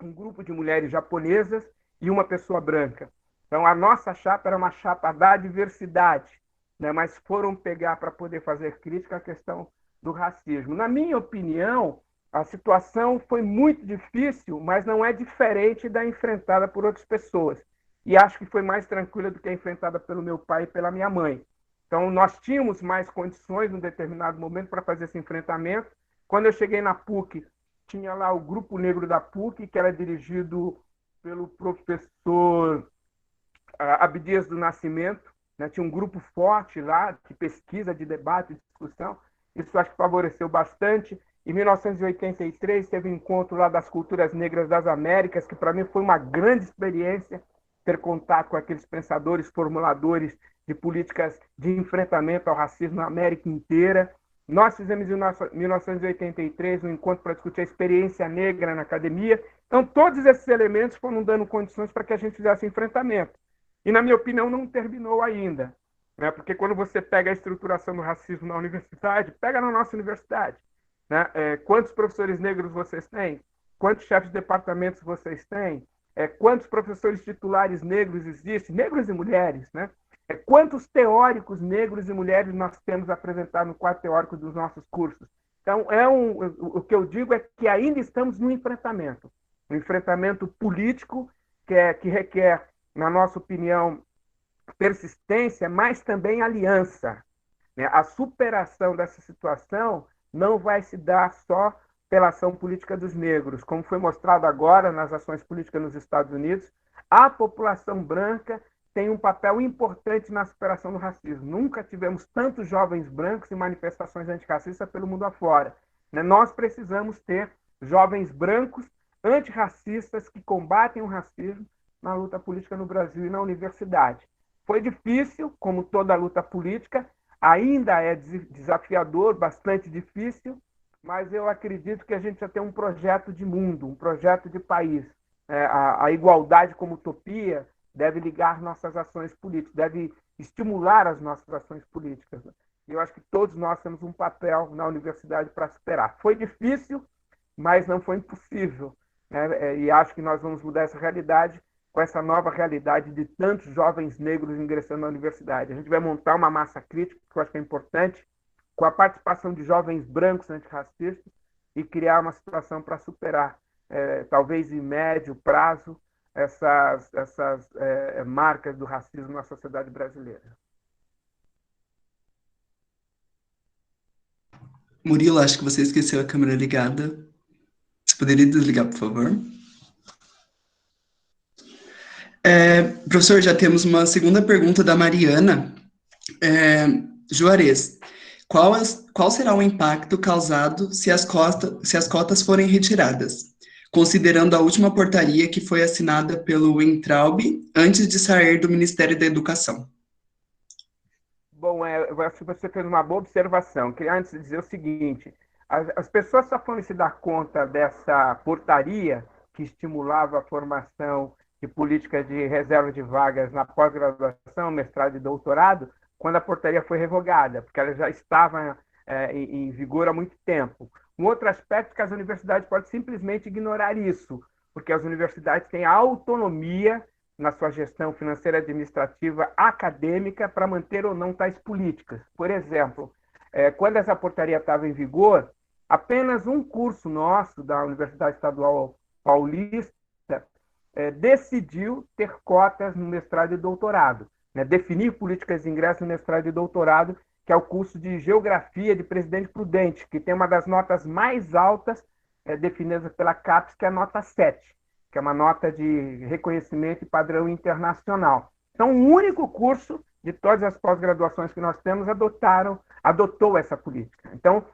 um grupo de mulheres japonesas e uma pessoa branca. Então, a nossa chapa era uma chapa da diversidade, né? Mas foram pegar para poder fazer crítica à questão do racismo. Na minha opinião, a situação foi muito difícil, mas não é diferente da enfrentada por outras pessoas. E acho que foi mais tranquila do que a enfrentada pelo meu pai e pela minha mãe. Então, nós tínhamos mais condições, num determinado momento, para fazer esse enfrentamento. Quando eu cheguei na PUC, tinha lá o Grupo Negro da PUC, que era dirigido pelo professor Abdias do Nascimento, né? Tinha um grupo forte lá de pesquisa, de debate, de discussão. Isso acho que favoreceu bastante. Em 1983 teve um encontro lá das culturas negras das Américas, que para mim foi uma grande experiência ter contato com aqueles pensadores, formuladores de políticas de enfrentamento ao racismo na América inteira. Nós fizemos em 1983 um encontro para discutir a experiência negra na academia. Então, todos esses elementos foram dando condições para que a gente fizesse enfrentamento. E, na minha opinião, não terminou ainda. Né? Porque quando você pega a estruturação do racismo na universidade, pega na nossa universidade. Né? Quantos professores negros vocês têm? Quantos chefes de departamentos vocês têm? Quantos professores titulares negros existem? Negros e mulheres, né? Quantos teóricos negros e mulheres nós temos apresentado no quadro teórico dos nossos cursos? Então, o que eu digo é que ainda estamos no enfrentamento. Um enfrentamento político que requer, na nossa opinião, persistência, mas também aliança. Né? A superação dessa situação não vai se dar só pela ação política dos negros. Como foi mostrado agora nas ações políticas nos Estados Unidos, a população branca têm um papel importante na superação do racismo. Nunca tivemos tantos jovens brancos em manifestações antirracistas pelo mundo afora. Nós precisamos ter jovens brancos antirracistas que combatem o racismo na luta política no Brasil e na universidade. Foi difícil, como toda luta política, ainda é desafiador, bastante difícil, mas eu acredito que a gente já tem um projeto de mundo, um projeto de país. A igualdade como utopia deve ligar nossas ações políticas, deve estimular as nossas ações políticas. E eu acho que todos nós temos um papel na universidade para superar. Foi difícil, mas não foi impossível. E acho que nós vamos mudar essa realidade com essa nova realidade de tantos jovens negros ingressando na universidade. A gente vai montar uma massa crítica, que eu acho que é importante, com a participação de jovens brancos antirracistas e criar uma situação para superar, talvez em médio prazo, essas marcas do racismo na sociedade brasileira. Murilo, acho que você esqueceu a câmera ligada. Você poderia desligar, por favor? Professor, já temos uma segunda pergunta da Mariana. Juarez, qual será o impacto causado se as cotas forem retiradas, considerando a última portaria que foi assinada pelo Weintraub antes de sair do Ministério da Educação? Bom, eu acho que você fez uma boa observação. Queria antes dizer o seguinte: as pessoas só foram se dar conta dessa portaria que estimulava a formação de políticas de reserva de vagas na pós-graduação, mestrado e doutorado, quando a portaria foi revogada, porque ela já estava em vigor há muito tempo. Um outro aspecto é que as universidades podem simplesmente ignorar isso, porque as universidades têm autonomia na sua gestão financeira, administrativa, acadêmica, para manter ou não tais políticas. Por exemplo, quando essa portaria estava em vigor, apenas um curso nosso da Universidade Estadual Paulista decidiu ter cotas no mestrado e doutorado, definir políticas de ingresso no mestrado e doutorado, que é o curso de Geografia de Presidente Prudente, que tem uma das notas mais altas definidas pela CAPES, que é a nota 7, que é uma nota de reconhecimento e padrão internacional. Então, o único curso de todas as pós-graduações que nós temos adotou essa política. Então,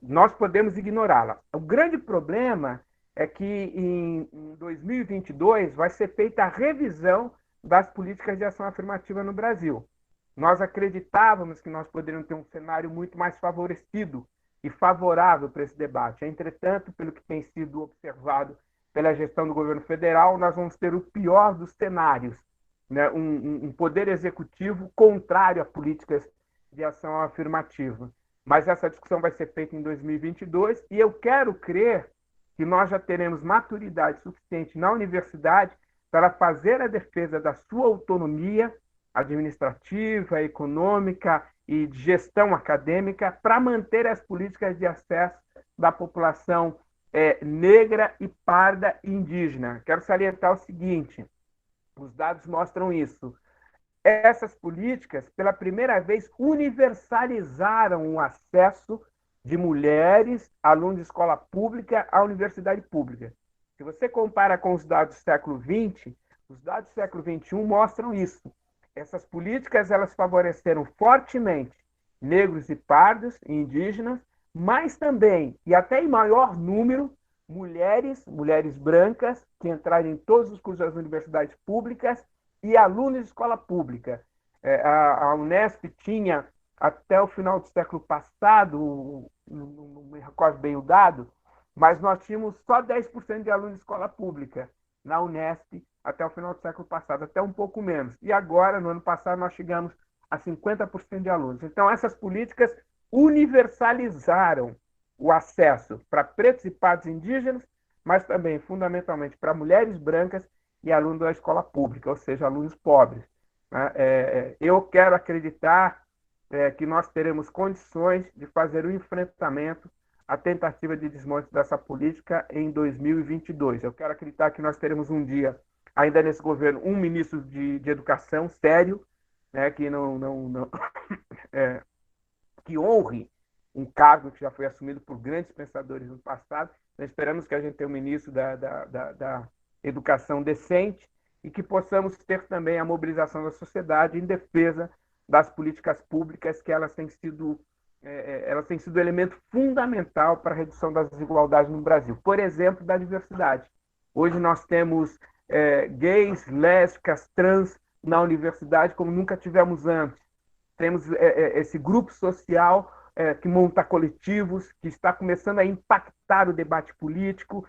nós podemos ignorá-la. O grande problema é que em 2022 vai ser feita a revisão das políticas de ação afirmativa no Brasil. Nós acreditávamos que nós poderíamos ter um cenário muito mais favorecido e favorável para esse debate. Entretanto, pelo que tem sido observado pela gestão do governo federal, nós vamos ter o pior dos cenários, um poder executivo contrário a políticas de ação afirmativa. Mas essa discussão vai ser feita em 2022 e eu quero crer que nós já teremos maturidade suficiente na universidade para fazer a defesa da sua autonomia administrativa, econômica e de gestão acadêmica para manter as políticas de acesso da população negra e parda e indígena. Quero salientar o seguinte: os dados mostram isso. Essas políticas, pela primeira vez, universalizaram o acesso de mulheres, alunos de escola pública, à universidade pública. Se você compara com os dados do século XX, os dados do século XXI mostram isso. Essas políticas elas favoreceram fortemente negros e pardos e indígenas, mas também, e até em maior número, mulheres brancas, que entraram em todos os cursos das universidades públicas, e alunos de escola pública. A Unesp tinha, até o final do século passado, não me recordo bem o dado, mas nós tínhamos só 10% de alunos de escola pública na Unesp até o final do século passado, até um pouco menos. E agora, no ano passado, nós chegamos a 50% de alunos. Então, essas políticas universalizaram o acesso para pretos e pardos indígenas, mas também, fundamentalmente, para mulheres brancas e alunos da escola pública, ou seja, alunos pobres. Eu quero acreditar que nós teremos condições de fazer o enfrentamento à tentativa de desmonte dessa política em 2022. Eu quero acreditar que nós teremos um dia, ainda nesse governo, um ministro de educação sério, que que honre um cargo que já foi assumido por grandes pensadores no passado. Nós esperamos que a gente tenha um ministro da educação decente e que possamos ter também a mobilização da sociedade em defesa das políticas públicas, que elas têm sido elemento fundamental para a redução das desigualdades no Brasil. Por exemplo, da diversidade. Hoje nós temos gays, lésbicas, trans na universidade como nunca tivemos antes. Temos esse grupo social que monta coletivos, que está começando a impactar o debate político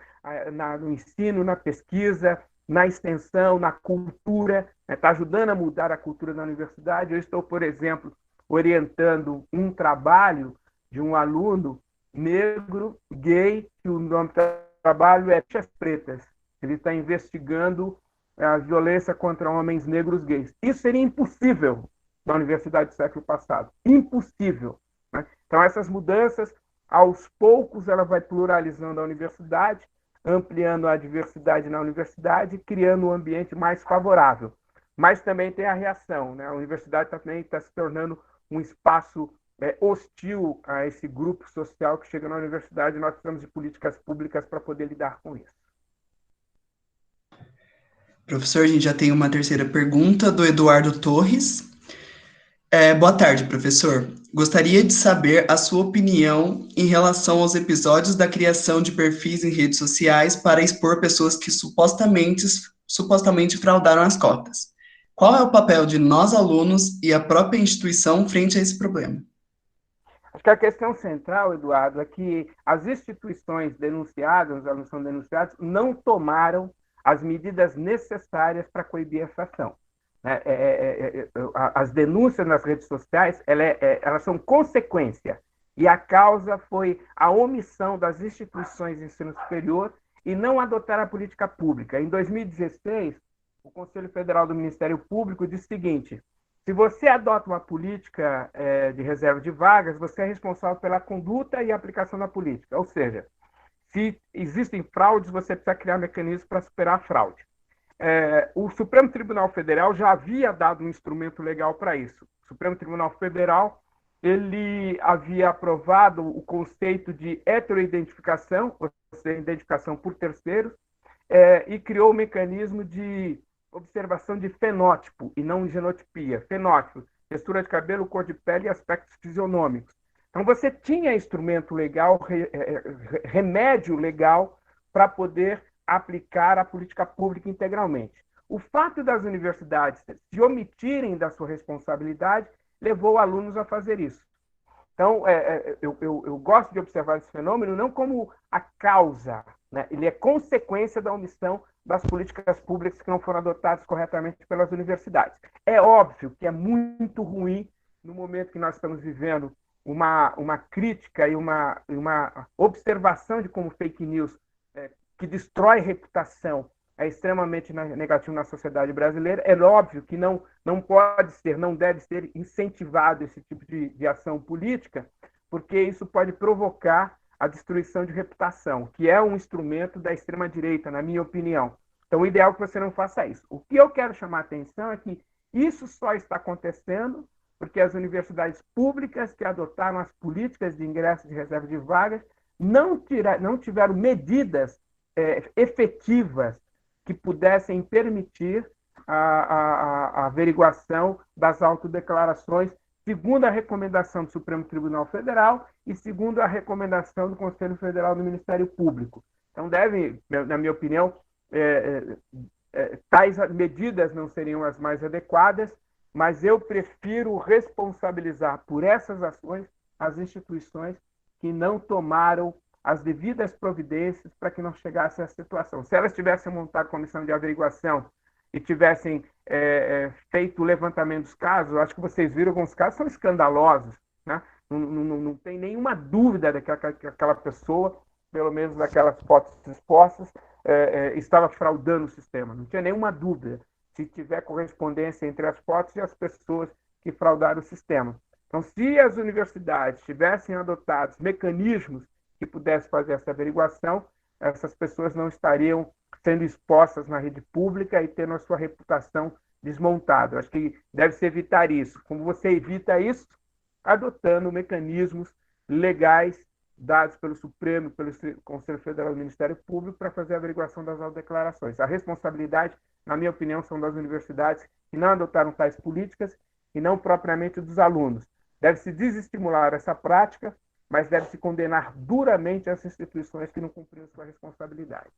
no ensino, na pesquisa, na extensão, na cultura, está ajudando a mudar a cultura da universidade. Eu estou, por exemplo, orientando um trabalho de um aluno negro, gay, que o nome do trabalho é Fichas Pretas. Ele está investigando a violência contra homens negros gays. Isso seria impossível na universidade do século passado. Impossível. Né? Então, essas mudanças, aos poucos, ela vai pluralizando a universidade, ampliando a diversidade na universidade, criando um ambiente mais favorável. Mas também tem a reação. Né? A universidade também está se tornando um espaço hostil a esse grupo social que chega na universidade, e nós precisamos de políticas públicas para poder lidar com isso. Professor, a gente já tem uma terceira pergunta do Eduardo Torres. Boa tarde, professor. Gostaria de saber a sua opinião em relação aos episódios da criação de perfis em redes sociais para expor pessoas que supostamente fraudaram as cotas. Qual é o papel de nós, alunos, e a própria instituição frente a esse problema? Acho que a questão central, Eduardo, é que as instituições denunciadas, os alunos são denunciados, não tomaram as medidas necessárias para coibir essa ação. As denúncias nas redes sociais, elas são consequência, e a causa foi a omissão das instituições de ensino superior e não adotar a política pública. Em 2016, o Conselho Federal do Ministério Público disse o seguinte: se você adota uma política de reserva de vagas, você é responsável pela conduta e aplicação da política. Ou seja, se existem fraudes, você precisa criar mecanismos para superar a fraude. O Supremo Tribunal Federal já havia dado um instrumento legal para isso. O Supremo Tribunal Federal ele havia aprovado o conceito de heteroidentificação, ou seja, identificação por terceiros, e criou o mecanismo de observação de fenótipo e não genotipia. Fenótipo, textura de cabelo, cor de pele e aspectos fisionômicos. Então, você tinha instrumento legal, remédio legal para poder aplicar a política pública integralmente. O fato das universidades se omitirem da sua responsabilidade levou alunos a fazer isso. Então, eu gosto de observar esse fenômeno não como a causa, né? Ele é consequência da omissão das políticas públicas que não foram adotadas corretamente pelas universidades. É óbvio que é muito ruim, no momento que nós estamos vivendo, uma crítica e uma observação de como fake news que destrói reputação é extremamente negativo na sociedade brasileira. É óbvio que não pode ser, não deve ser incentivado esse tipo de ação política, porque isso pode provocar a destruição de reputação, que é um instrumento da extrema-direita, na minha opinião. Então, o ideal é que você não faça isso. O que eu quero chamar a atenção é que isso só está acontecendo porque as universidades públicas que adotaram as políticas de ingresso de reserva de vagas não tiveram medidas efetivas que pudessem permitir a averiguação das autodeclarações, segundo a recomendação do Supremo Tribunal Federal e segundo a recomendação do Conselho Federal do Ministério Público. Então, na minha opinião, tais medidas não seriam as mais adequadas, mas eu prefiro responsabilizar por essas ações as instituições que não tomaram as devidas providências para que não chegasse a essa situação. Se elas tivessem montado comissão de averiguação e tivessem feito o levantamento dos casos, eu acho que vocês viram alguns casos são escandalosos, né? Não tem nenhuma dúvida de que aquela pessoa, pelo menos naquelas fotos expostas, estava fraudando o sistema. Não tinha nenhuma dúvida se tiver correspondência entre as fotos e as pessoas que fraudaram o sistema. Então, se as universidades tivessem adotado mecanismos que pudessem fazer essa averiguação, essas pessoas não estariam sendo expostas na rede pública e tendo a sua reputação desmontada. Acho que deve-se evitar isso. Como você evita isso? Adotando mecanismos legais dados pelo Supremo, pelo Conselho Federal do Ministério Público para fazer a averiguação das autodeclarações. A responsabilidade na minha opinião, são das universidades que não adotaram tais políticas e não propriamente dos alunos. Deve-se desestimular essa prática, mas deve-se condenar duramente as instituições que não cumpriram sua responsabilidade.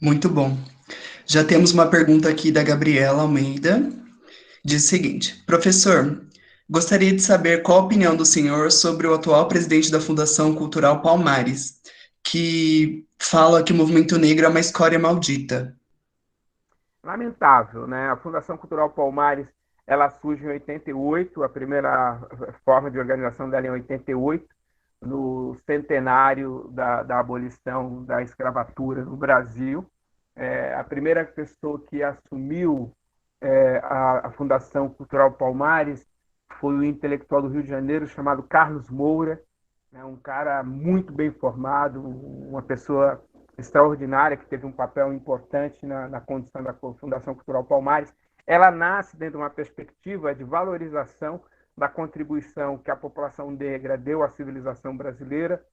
Muito bom. Já temos uma pergunta aqui da Gabriela Almeida. Diz o seguinte: Professor, gostaria de saber qual a opinião do senhor sobre o atual presidente da Fundação Cultural Palmares, que fala que o movimento negro é uma escória maldita. Lamentável, né? A Fundação Cultural Palmares, ela surge em 88, a primeira forma de organização dela em 88, no centenário da abolição da escravatura no Brasil. A primeira pessoa que assumiu a Fundação Cultural Palmares foi o intelectual do Rio de Janeiro chamado Carlos Moura, né? Um cara muito bem formado, uma pessoa extraordinária que teve um papel importante na condição da Fundação Cultural Palmares. Ela nasce dentro de uma perspectiva de valorização da contribuição que a população negra deu à civilização brasileira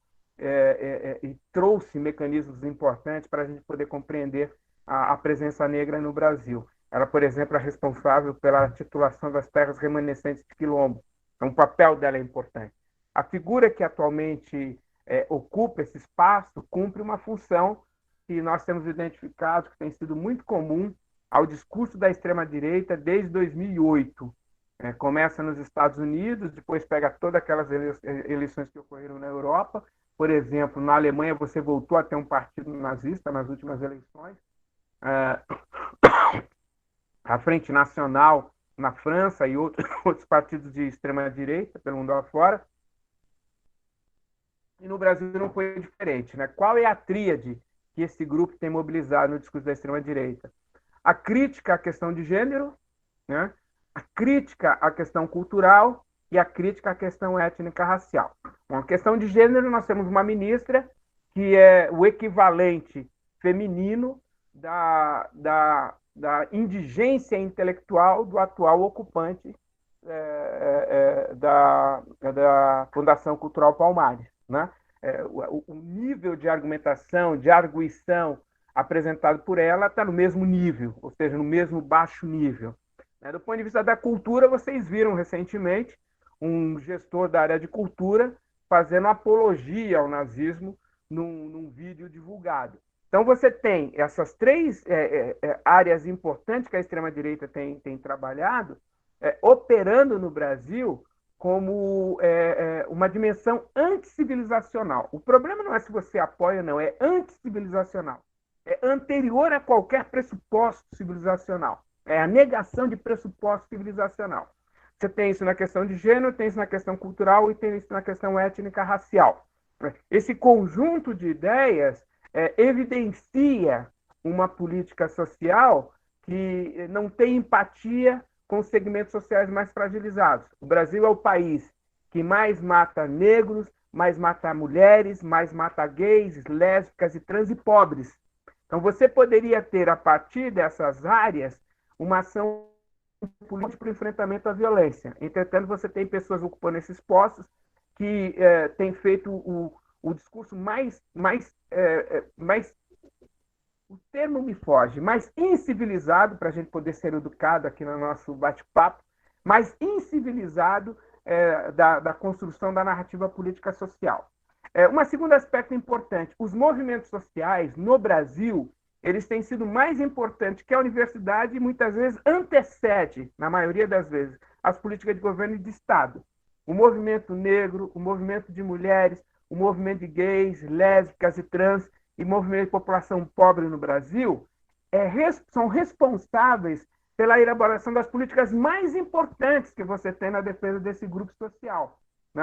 e trouxe mecanismos importantes para a gente poder compreender a presença negra no Brasil. Ela, por exemplo, é responsável pela titulação das terras remanescentes de Quilombo. Então, o papel dela é importante. A figura que atualmente ocupa esse espaço cumpre uma função que nós temos identificado, que tem sido muito comum ao discurso da extrema-direita desde 2008. Começa nos Estados Unidos, depois pega todas aquelas eleições que ocorreram na Europa. Por exemplo, na Alemanha você voltou a ter um partido nazista nas últimas eleições. A Frente Nacional na França e outros partidos de extrema-direita pelo mundo afora. E no Brasil não foi diferente, né? Qual é a tríade que esse grupo tem mobilizado no discurso da extrema-direita? A crítica à questão de gênero, né? A crítica à questão cultural e a crítica à questão étnica racial. Bom, a questão de gênero, nós temos uma ministra que é o equivalente feminino da indigência intelectual do atual ocupante da Fundação Cultural Palmares. Né? O nível de argumentação, de arguição apresentado por ela está no mesmo nível, ou seja, no mesmo baixo nível. Do ponto de vista da cultura, vocês viram recentemente um gestor da área de cultura fazendo apologia ao nazismo num vídeo divulgado. Então, você tem essas três áreas importantes que a extrema-direita tem trabalhado, operando no Brasil como uma dimensão anticivilizacional. O problema não é se você apoia ou não, é anticivilizacional. É anterior a qualquer pressuposto civilizacional. É a negação de pressuposto civilizacional. Você tem isso na questão de gênero, tem isso na questão cultural e tem isso na questão étnica racial. Esse conjunto de ideias evidencia uma política social que não tem empatia com os segmentos sociais mais fragilizados. O Brasil é o país que mais mata negros, mais mata mulheres, mais mata gays, lésbicas e trans e pobres. Então, você poderia ter, a partir dessas áreas, uma ação política para o enfrentamento à violência. Entretanto, você tem pessoas ocupando esses postos que têm feito o discurso mais o termo me foge, mais incivilizado, para a gente poder ser educado aqui no nosso bate-papo, mais incivilizado da construção da narrativa política social. Um segundo aspecto importante, os movimentos sociais no Brasil, eles têm sido mais importantes que a universidade e muitas vezes antecede, na maioria das vezes, as políticas de governo e de Estado. O movimento negro, o movimento de mulheres, o movimento de gays, lésbicas e trans e movimento de população pobre no Brasil são responsáveis pela elaboração das políticas mais importantes que você tem na defesa desse grupo social.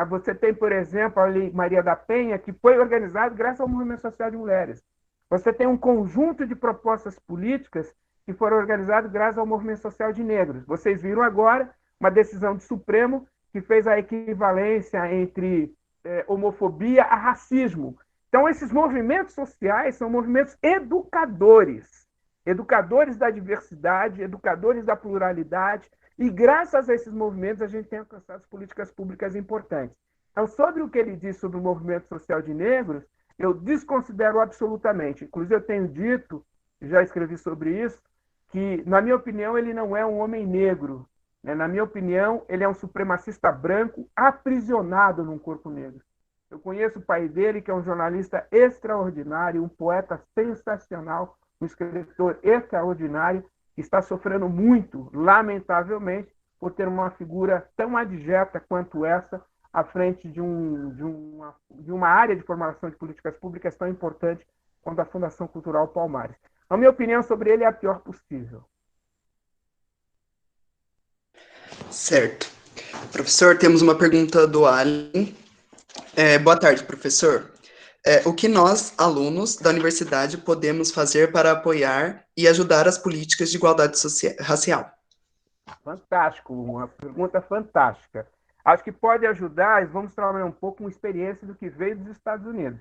Você tem, por exemplo, a Lei Maria da Penha, que foi organizado graças ao movimento social de mulheres. Você tem um conjunto de propostas políticas que foram organizadas graças ao movimento social de negros. Vocês viram agora uma decisão do Supremo que fez a equivalência entre homofobia a racismo. Então, esses movimentos sociais são movimentos educadores, educadores da diversidade, educadores da pluralidade, e graças a esses movimentos a gente tem alcançado políticas públicas importantes. Então, sobre o que ele diz sobre o movimento social de negros, eu desconsidero absolutamente. Inclusive, eu tenho dito, já escrevi sobre isso, que, na minha opinião, ele não é um homem negro. Né? Na minha opinião, ele é um supremacista branco aprisionado num corpo negro. Eu conheço o pai dele, que é um jornalista extraordinário, um poeta sensacional, um escritor extraordinário, que está sofrendo muito, lamentavelmente, por ter uma figura tão adjeta quanto essa à frente de uma área de formação de políticas públicas tão importante quanto a Fundação Cultural Palmares. A minha opinião sobre ele é a pior possível. Certo. Professor, temos uma pergunta do Ali. Boa tarde, professor. O que nós, alunos da universidade, podemos fazer para apoiar e ajudar as políticas de igualdade racial? Fantástico, uma pergunta fantástica. Acho que pode ajudar, e vamos trabalhar um pouco com experiência do que veio dos Estados Unidos.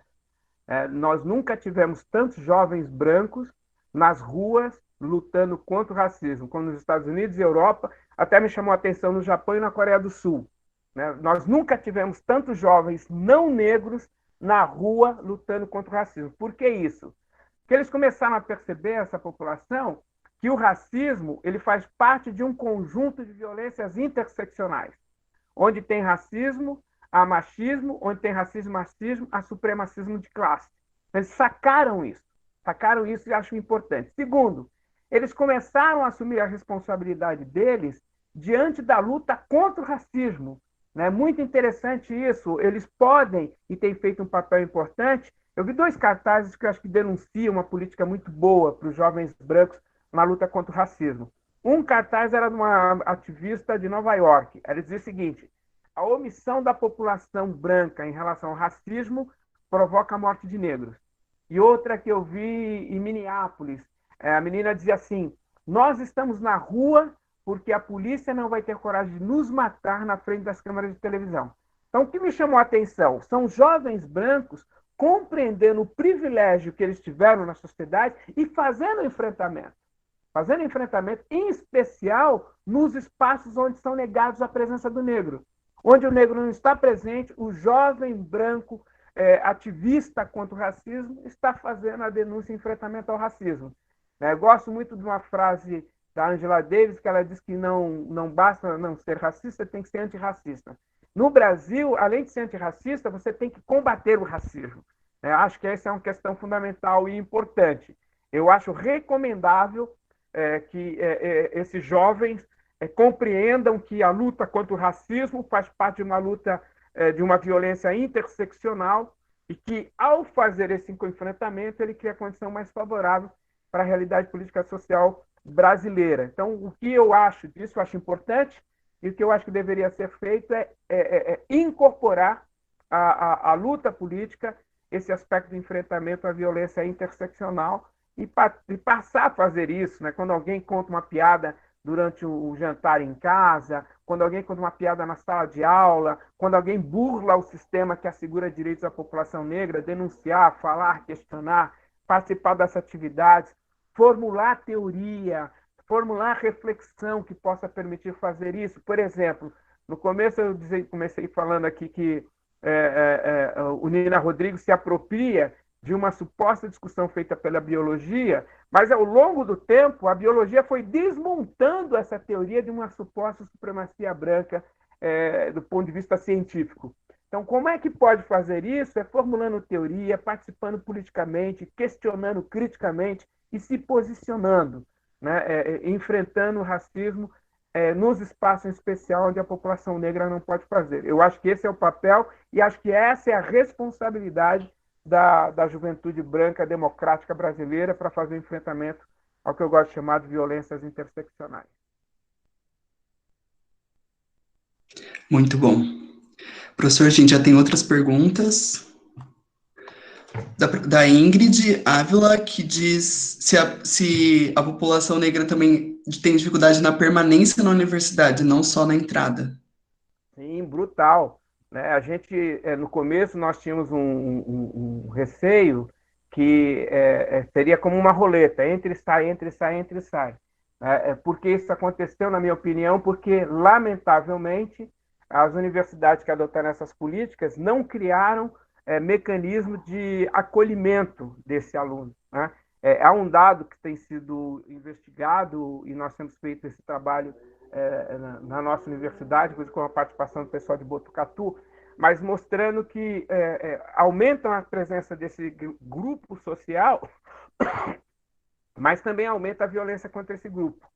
Nós nunca tivemos tantos jovens brancos nas ruas lutando contra o racismo, como nos Estados Unidos e Europa, até me chamou a atenção no Japão e na Coreia do Sul. Né? Nós nunca tivemos tantos jovens não negros na rua lutando contra o racismo. Por que isso? Porque eles começaram a perceber, essa população, que o racismo ele faz parte de um conjunto de violências interseccionais. Onde tem racismo, há machismo, onde tem racismo, machismo, há supremacismo de classe. Eles sacaram isso e acho importante. Segundo, eles começaram a assumir a responsabilidade deles diante da luta contra o racismo. É muito interessante isso. Eles podem e têm feito um papel importante. Eu vi 2 cartazes que eu acho que denunciam uma política muito boa para os jovens brancos na luta contra o racismo. Um cartaz era de uma ativista de Nova York. Ela dizia o seguinte: a omissão da população branca em relação ao racismo provoca a morte de negros. E outra que eu vi em Minneapolis, a menina dizia assim: nós estamos na rua porque a polícia não vai ter coragem de nos matar na frente das câmeras de televisão. Então, o que me chamou a atenção são jovens brancos compreendendo o privilégio que eles tiveram na sociedade e fazendo enfrentamento, em especial nos espaços onde são negados a presença do negro. Onde o negro não está presente, o jovem branco ativista contra o racismo está fazendo a denúncia e enfrentamento ao racismo. Gosto muito de uma frase da Angela Davis, que ela diz que não basta não ser racista, tem que ser antirracista. No Brasil, além de ser antirracista, você tem que combater o racismo. Acho que essa é uma questão fundamental e importante. Eu acho recomendável que esses jovens compreendam que a luta contra o racismo faz parte de uma luta de uma violência interseccional e que, ao fazer esse enfrentamento, ele cria a condição mais favorável para a realidade política social brasileira. Então, o que eu acho disso, eu acho importante, e o que eu acho que deveria ser feito é incorporar a luta política, esse aspecto de enfrentamento à violência interseccional, e passar a fazer isso, né? Quando alguém conta uma piada durante o jantar em casa, quando alguém conta uma piada na sala de aula, quando alguém burla o sistema que assegura direitos à população negra, denunciar, falar, questionar, participar das atividades, formular teoria, formular reflexão que possa permitir fazer isso. Por exemplo, no começo eu comecei falando aqui que o Nina Rodrigues se apropria de uma suposta discussão feita pela biologia, mas ao longo do tempo a biologia foi desmontando essa teoria de uma suposta supremacia branca do ponto de vista científico. Então, como é que pode fazer isso? É formulando teoria, participando politicamente, questionando criticamente e se posicionando, né? Enfrentando o racismo nos espaços em especial onde a população negra não pode fazer. Eu acho que esse é o papel e acho que essa é a responsabilidade da juventude branca democrática brasileira para fazer o enfrentamento ao que eu gosto de chamar de violências interseccionais. Muito bom. Professor, a gente já tem outras perguntas. Da Ingrid Ávila, que diz se a população negra também tem dificuldade na permanência na universidade, não só na entrada. Sim, brutal. Né? A gente, no começo, nós tínhamos um receio que seria como uma roleta, entre e sai, entre e sai, entre e sai. Por que isso aconteceu, na minha opinião? Porque, lamentavelmente, as universidades que adotaram essas políticas não criaram mecanismo de acolhimento desse aluno, né? Há um dado que tem sido investigado e nós temos feito esse trabalho na nossa universidade, com a participação do pessoal de Botucatu, mas mostrando que aumentam a presença desse grupo social, mas também aumenta a violência contra esse grupo.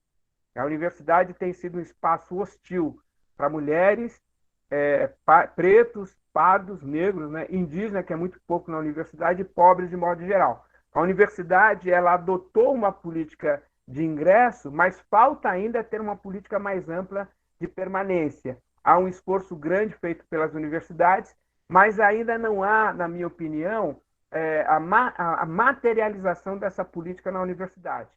A universidade tem sido um espaço hostil para mulheres, pretos, pardos, negros, né, indígenas, que é muito pouco na universidade, e pobres de modo geral. A universidade ela adotou uma política de ingresso, mas falta ainda ter uma política mais ampla de permanência. Há um esforço grande feito pelas universidades, mas ainda não há, na minha opinião, a materialização dessa política na universidade.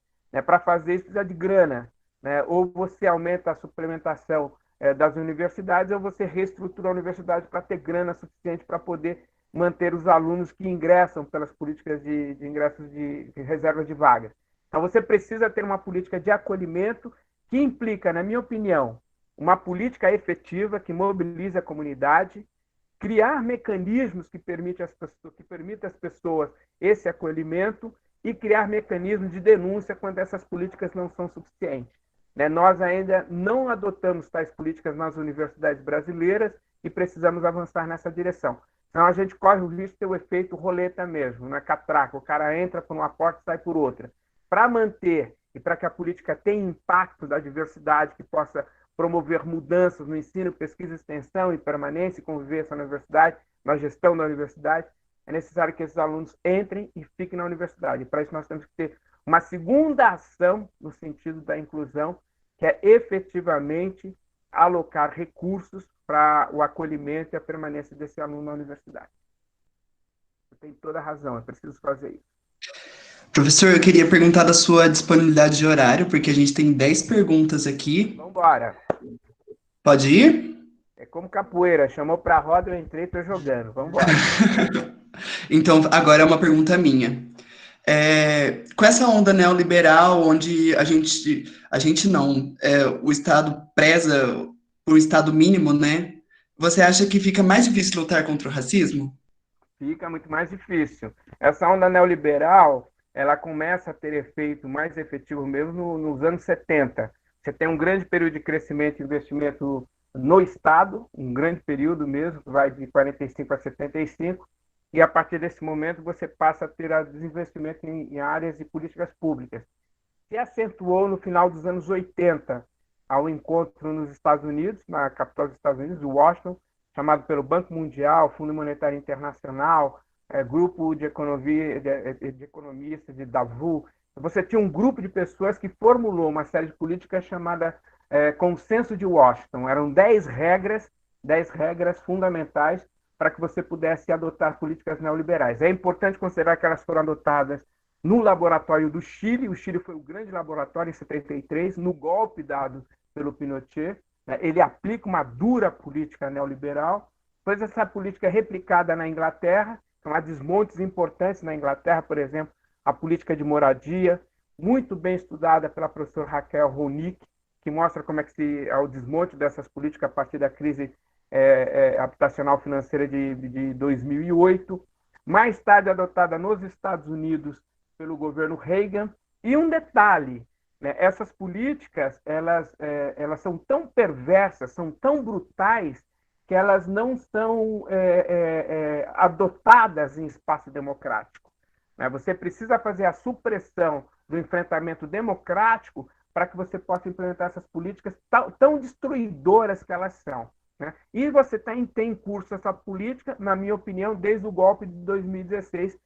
Para fazer isso precisa de grana, né? Ou você aumenta a suplementação das universidades, ou você reestrutura a universidade para ter grana suficiente para poder manter os alunos que ingressam pelas políticas de ingressos de reserva de vagas. Então, você precisa ter uma política de acolhimento que implica, na minha opinião, uma política efetiva que mobilize a comunidade, criar mecanismos que permitam às pessoas esse acolhimento e criar mecanismos de denúncia quando essas políticas não são suficientes. Nós ainda não adotamos tais políticas nas universidades brasileiras e precisamos avançar nessa direção. Senão a gente corre o risco de ter o efeito roleta mesmo, na catraca. O cara entra por uma porta e sai por outra. Para manter e para que a política tenha impacto da diversidade, que possa promover mudanças no ensino, pesquisa, extensão e permanência e convivência na universidade, na gestão da universidade, é necessário que esses alunos entrem e fiquem na universidade. Para isso nós temos que ter uma segunda ação no sentido da inclusão, que é efetivamente alocar recursos para o acolhimento e a permanência desse aluno na universidade. Você tem toda a razão, é preciso fazer isso. Professor, eu queria perguntar da sua disponibilidade de horário, porque a gente tem 10 perguntas aqui. Vamos embora. Pode ir? É como capoeira, chamou para a roda, eu entrei e estou jogando. Vamos embora. Então, agora é uma pergunta minha. Com essa onda neoliberal, onde a gente não, o Estado preza por Estado mínimo, né? Você acha que fica mais difícil lutar contra o racismo? Fica muito mais difícil. Essa onda neoliberal, ela começa a ter efeito mais efetivo mesmo nos anos 70. Você tem um grande período de crescimento e investimento no Estado, um grande período mesmo, que vai de 45 a 75, e a partir desse momento você passa a ter desinvestimento em áreas e políticas públicas. Se acentuou no final dos anos 80, ao encontro nos Estados Unidos, na capital dos Estados Unidos, Washington, chamado pelo Banco Mundial, Fundo Monetário Internacional, grupo de economistas de Davos. Você tinha um grupo de pessoas que formulou uma série de políticas chamada Consenso de Washington. Eram 10 regras fundamentais para que você pudesse adotar políticas neoliberais. É importante considerar que elas foram adotadas no laboratório do Chile. O Chile foi o grande laboratório em 73, no golpe dado pelo Pinochet. Ele aplica uma dura política neoliberal. Depois essa política é replicada na Inglaterra. Então, há desmontes importantes na Inglaterra, por exemplo, a política de moradia, muito bem estudada pela professora Raquel Ronick, que mostra como é que o desmonte dessas políticas a partir da crise habitacional financeira de 2008, mais tarde adotada nos Estados Unidos pelo governo Reagan. E um detalhe, né, essas políticas elas são tão perversas, são tão brutais, que elas não são adotadas em espaço democrático. Né? Você precisa fazer a supressão do enfrentamento democrático para que você possa implementar essas políticas tão destruidoras que elas são. Né? E você tem em curso essa política, na minha opinião, desde o golpe de 2016,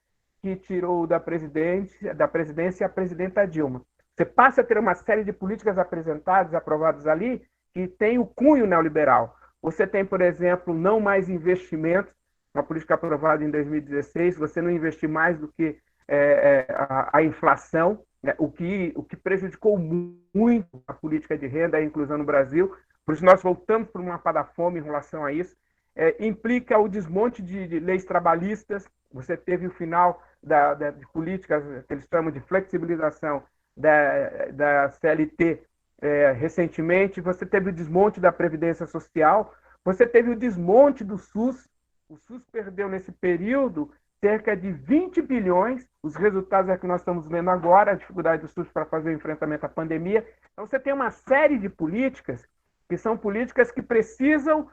que tirou da presidência a presidenta Dilma. Você passa a ter uma série de políticas apresentadas, aprovadas ali, que tem o cunho neoliberal. Você tem, por exemplo, não mais investimentos, uma política aprovada em 2016, você não investir mais do que a inflação, né? o que prejudicou muito a política de renda e a inclusão no Brasil. Por isso, nós voltamos para um mapa da fome em relação a isso. Implica o desmonte de leis trabalhistas. Você teve o final de políticas que eles chamam de flexibilização da CLT recentemente. Você teve o desmonte da Previdência Social. Você teve o desmonte do SUS. O SUS perdeu nesse período cerca de 20 bilhões, os resultados é que nós estamos vendo agora, a dificuldade do SUS para fazer o enfrentamento à pandemia. Então, você tem uma série de políticas que são políticas que precisam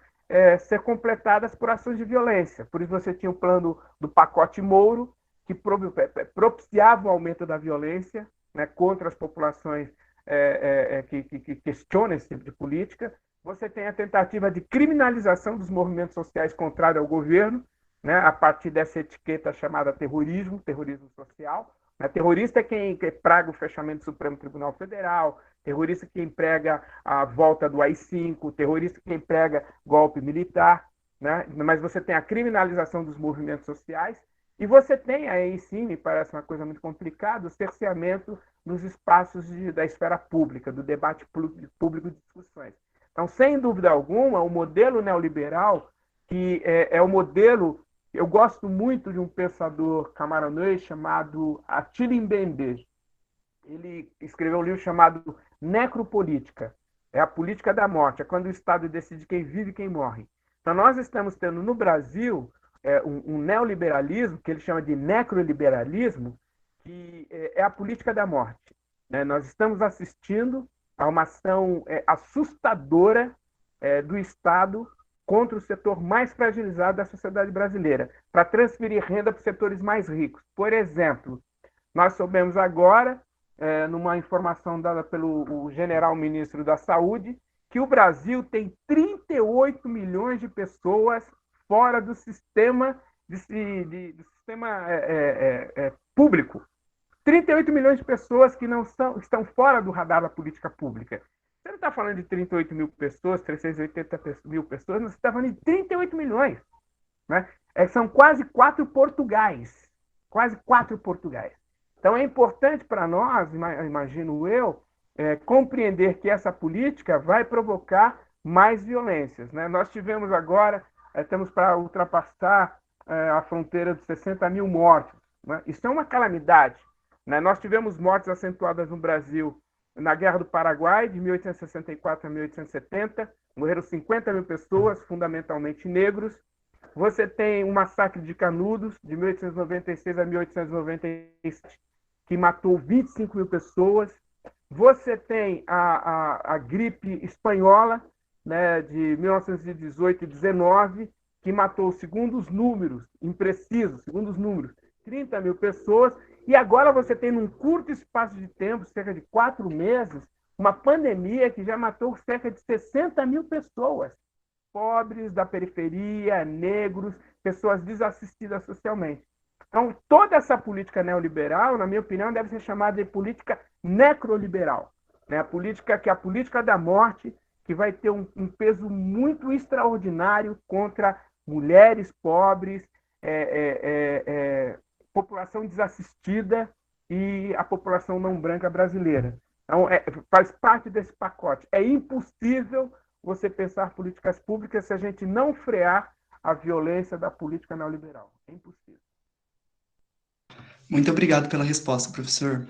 ser completadas por ações de violência. Por isso você tinha o plano do pacote Mouro, que propiciava o aumento da violência, né, contra as populações que questionam esse tipo de política. Você tem a tentativa de criminalização dos movimentos sociais contrários ao governo, né, a partir dessa etiqueta chamada terrorismo, terrorismo social. Né? Terrorista é quem praga o fechamento do Supremo Tribunal Federal, terrorista é quem prega a volta do AI-5, terrorista é quem prega golpe militar, né? Mas você tem a criminalização dos movimentos sociais e você tem aí sim, me parece uma coisa muito complicada, o cerceamento nos espaços da esfera pública, do debate público de discussões. Então, sem dúvida alguma, o modelo neoliberal, que é o modelo. Eu gosto muito de um pensador camaronês chamado Attila Mbembe. Ele escreveu um livro chamado Necropolítica. É a política da morte, é quando o Estado decide quem vive e quem morre. Então, nós estamos tendo no Brasil um neoliberalismo, que ele chama de necroliberalismo, que é a política da morte. Né? Nós estamos assistindo a uma ação assustadora do Estado contra o setor mais fragilizado da sociedade brasileira, para transferir renda para os setores mais ricos. Por exemplo, nós soubemos agora, numa informação dada pelo general ministro da Saúde, que o Brasil tem 38 milhões de pessoas fora do sistema, do sistema público. 38 milhões de pessoas que não estão fora do radar da política pública. Você não está falando de 38 mil pessoas, 380 mil pessoas, você está falando de 38 milhões. Né? São quase 4 Portugais. Quase 4 Portugais. Então é importante para nós, imagino eu, compreender que essa política vai provocar mais violências. Né? Nós tivemos agora, estamos para ultrapassar a fronteira dos 60 mil mortos. Né? Isso é uma calamidade. Né? Nós tivemos mortes acentuadas no Brasil na Guerra do Paraguai, de 1864 a 1870, morreram 50 mil pessoas, fundamentalmente negros. Você tem o massacre de Canudos, de 1896 a 1897, que matou 25 mil pessoas. Você tem a gripe espanhola, né, de 1918 e 19, que matou, segundo os números, imprecisos, segundo os números, 30 mil pessoas. E agora você tem, num curto espaço de tempo, cerca de 4 meses, uma pandemia que já matou cerca de 60 mil pessoas. Pobres, da periferia, negros, pessoas desassistidas socialmente. Então, toda essa política neoliberal, na minha opinião, deve ser chamada de política necroliberal. Né? A política da morte, que vai ter um peso muito extraordinário contra mulheres pobres, população desassistida e a população não branca brasileira. Então, faz parte desse pacote. É impossível você pensar políticas públicas se a gente não frear a violência da política neoliberal. É impossível. Muito obrigado pela resposta, professor.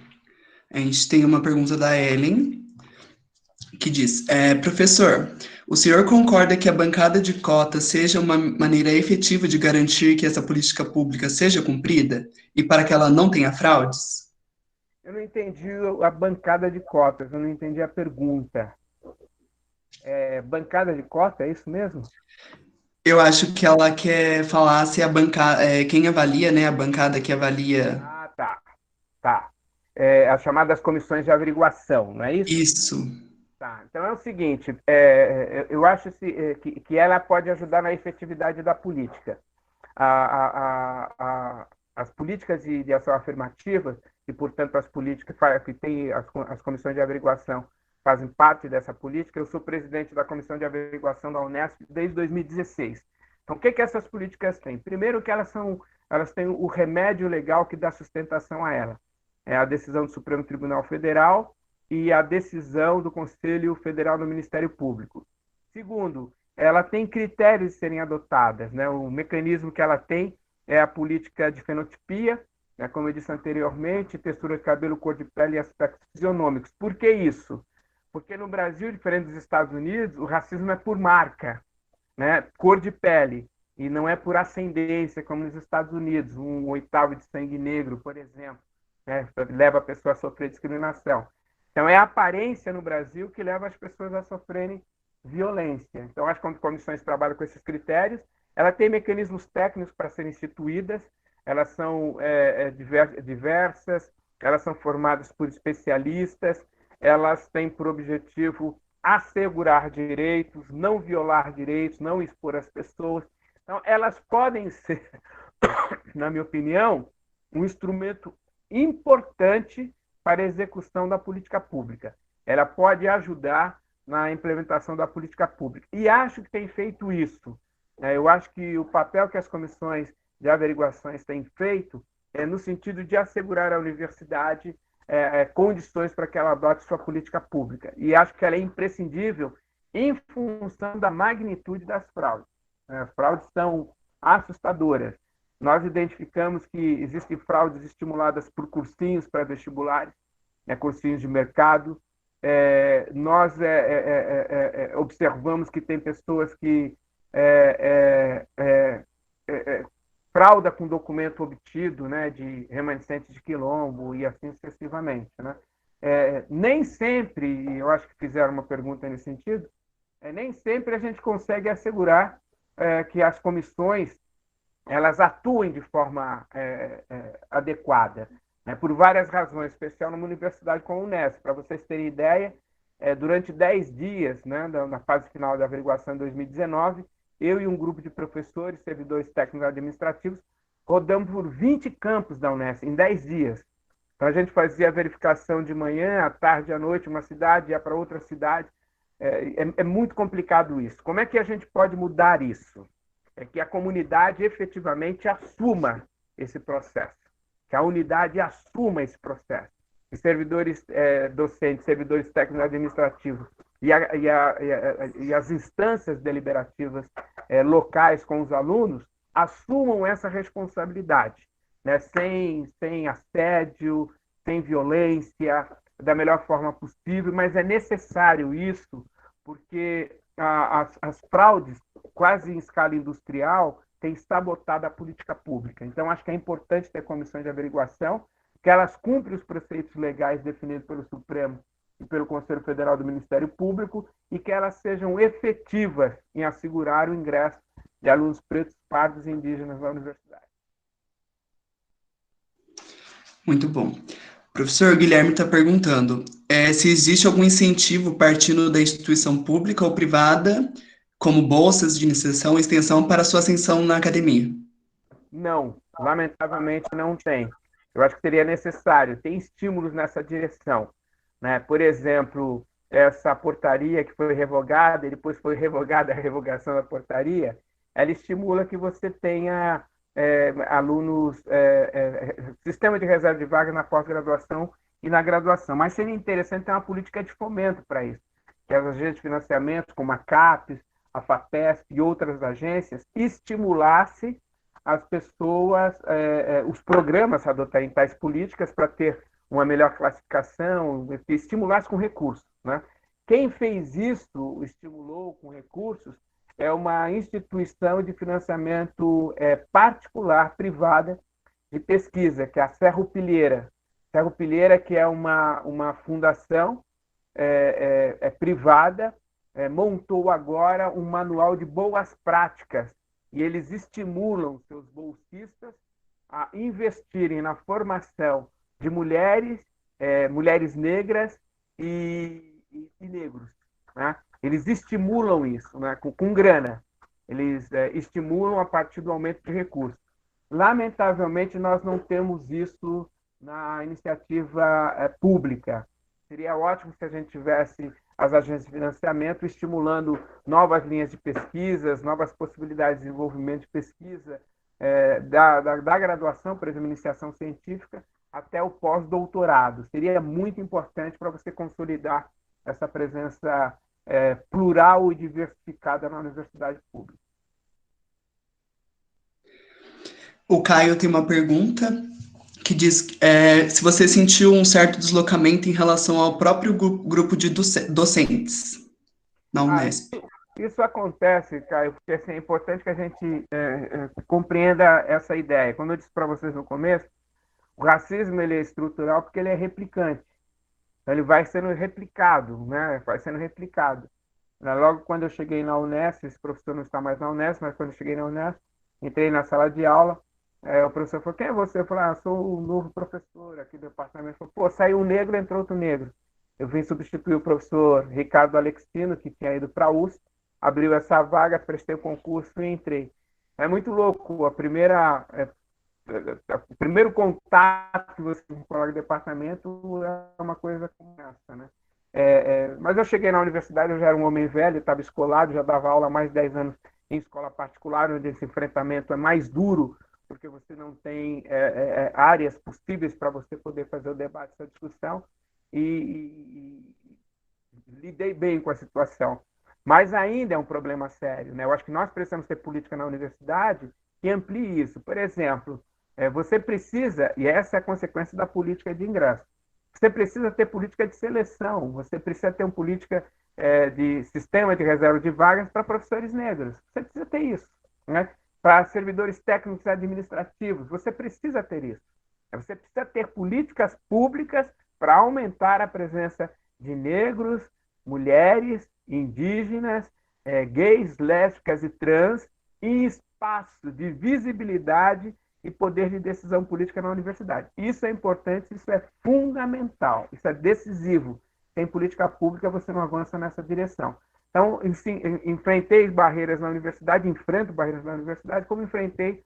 A gente tem uma pergunta da Ellen, que diz, professor, o senhor concorda que a bancada de cotas seja uma maneira efetiva de garantir que essa política pública seja cumprida e para que ela não tenha fraudes? Eu não entendi a bancada de cotas, eu não entendi a pergunta. Bancada de cota, é isso mesmo? Eu acho que ela quer falar se a bancada, quem avalia, né, a bancada que avalia. Ah, tá. As chamadas comissões de averiguação, não é isso? Isso. Tá. Então é o seguinte, eu acho que ela pode ajudar na efetividade da política. As políticas de ação afirmativa, e portanto as políticas que tem as comissões de averiguação fazem parte dessa política. Eu sou presidente da Comissão de Averiguação da Unesp desde 2016. Então, o que essas políticas têm? Primeiro que elas têm o remédio legal que dá sustentação a ela. É a decisão do Supremo Tribunal Federal e a decisão do Conselho Federal do Ministério Público. Segundo, ela tem critérios de serem adotadas. Né? O mecanismo que ela tem é a política de fenotipia, né? Como eu disse anteriormente, textura de cabelo, cor de pele e aspectos fisionômicos. Por que isso? Porque no Brasil, diferente dos Estados Unidos, o racismo é por marca, né? Cor de pele. e não é por ascendência, como nos Estados Unidos, um oitavo de sangue negro, por exemplo, né, leva a pessoa a sofrer discriminação. Então, é a aparência no Brasil que leva as pessoas a sofrerem violência. Então, as comissões trabalham com esses critérios, ela tem mecanismos técnicos para serem instituídas, elas são diversas, elas são formadas por especialistas, elas têm por objetivo assegurar direitos, não violar direitos, não expor as pessoas. Então, elas podem ser, na minha opinião, um instrumento importante para a execução da política pública. Ela pode ajudar na implementação da política pública. E acho que tem feito isso. Eu acho que o papel que as comissões de averiguações têm feito é no sentido de assegurar à universidade condições para que ela adote sua política pública. E acho que ela é imprescindível em função da magnitude das fraudes. As fraudes são assustadoras. Nós identificamos que existem fraudes estimuladas por cursinhos pré-vestibulares, cursinhos de mercado. Nós observamos que tem pessoas que frauda com documento obtido, né, de remanescentes de quilombo e assim sucessivamente, né? Nem sempre, eu acho que fizeram uma pergunta nesse sentido, nem sempre a gente consegue assegurar que as comissões elas atuem de forma adequada, né, por várias razões, especial numa universidade como a Unesp. Para vocês terem ideia, durante 10 dias, né, na fase final da averiguação em 2019, eu e um grupo de professores, servidores técnicos administrativos, rodamos por 20 campos da Unesp em 10 dias. Então, a gente fazia a verificação de manhã, à tarde, à noite, uma cidade, ia para outra cidade. É muito complicado isso. Como é que a gente pode mudar isso? É que a comunidade efetivamente assuma esse processo, que a unidade assuma esse processo. Os servidores docentes, servidores técnicos administrativos e as instâncias deliberativas locais com os alunos assumam essa responsabilidade, né? Sem assédio, sem violência, da melhor forma possível, mas é necessário isso, porque as fraudes, quase em escala industrial, têm sabotado a política pública. Então, acho que é importante ter comissões de averiguação, que elas cumprem os preceitos legais definidos pelo Supremo e pelo Conselho Federal do Ministério Público e que elas sejam efetivas em assegurar o ingresso de alunos pretos, pardos e indígenas na universidade. Muito bom. O professor Guilherme está perguntando se existe algum incentivo partindo da instituição pública ou privada, como bolsas de iniciação e extensão, para sua ascensão na academia. Não, lamentavelmente não tem. Eu acho que seria necessário ter estímulos nessa direção, né? Por exemplo, essa portaria que foi revogada e depois foi revogada a revogação da portaria, ela estimula que você tenha alunos, sistema de reserva de vagas na pós-graduação e na graduação. Mas seria interessante ter uma política de fomento para isso, que as agências de financiamento, como a CAPES, a FAPESP e outras agências, estimulasse as pessoas, os programas a adotarem tais políticas para ter uma melhor classificação, estimulasse com recursos, né? Quem fez isso, estimulou com recursos, é uma instituição de financiamento particular, privada, de pesquisa, que é a Ferro-Pilheira. Ferro-Pilheira, que é uma fundação privada, montou agora um manual de boas práticas e eles estimulam seus bolsistas a investirem na formação de mulheres, mulheres negras e negros, né? Eles estimulam isso, né, com grana. Eles estimulam a partir do aumento de recursos. Lamentavelmente, nós não temos isso na iniciativa pública. Seria ótimo se a gente tivesse as agências de financiamento estimulando novas linhas de pesquisas, novas possibilidades de desenvolvimento de pesquisa, da graduação, por exemplo, iniciação científica, até o pós-doutorado. Seria muito importante para você consolidar essa presença plural e diversificada na universidade pública. O Caio tem uma pergunta que diz se você sentiu um certo deslocamento em relação ao próprio grupo de docentes na Unesp. Isso acontece, Caio, porque assim, é importante que a gente compreenda essa ideia. Como eu disse para vocês no começo, o racismo ele é estrutural porque ele é replicante. Então, ele vai sendo replicado, né? Vai sendo replicado. Logo quando eu cheguei na Unesp, esse professor não está mais na Unesp, mas quando eu cheguei na Unesp, entrei na sala de aula, o professor falou, quem é você? Eu falei, sou o novo professor aqui do departamento. Ele falou, pô, saiu um negro, entrou outro negro. Eu vim substituir o professor Ricardo Alexino, que tinha ido para a USP, abriu essa vaga, prestei o concurso e entrei. É muito louco, o primeiro contato que você tem com o colega de departamento é uma coisa como essa, né? Mas eu cheguei na universidade, eu já era um homem velho, estava escolado, já dava aula há mais de 10 anos em escola particular, onde esse enfrentamento é mais duro, porque você não tem áreas possíveis para você poder fazer o debate, essa discussão, e lidei bem com a situação. Mas ainda é um problema sério, né? Eu acho que nós precisamos ter política na universidade que amplie isso. Por exemplo, você precisa, e essa é a consequência da política de ingresso, você precisa ter política de seleção, você precisa ter uma política de sistema de reserva de vagas para professores negros. Você precisa ter isso, né? Para servidores técnicos e administrativos, você precisa ter isso. Você precisa ter políticas públicas para aumentar a presença de negros, mulheres, indígenas, gays, lésbicas e trans em espaço de visibilidade e poder de decisão política na universidade. Isso é importante, isso é fundamental, isso é decisivo. Sem política pública você não avança nessa direção. Então, enfrentei barreiras na universidade, enfrento barreiras na universidade, como enfrentei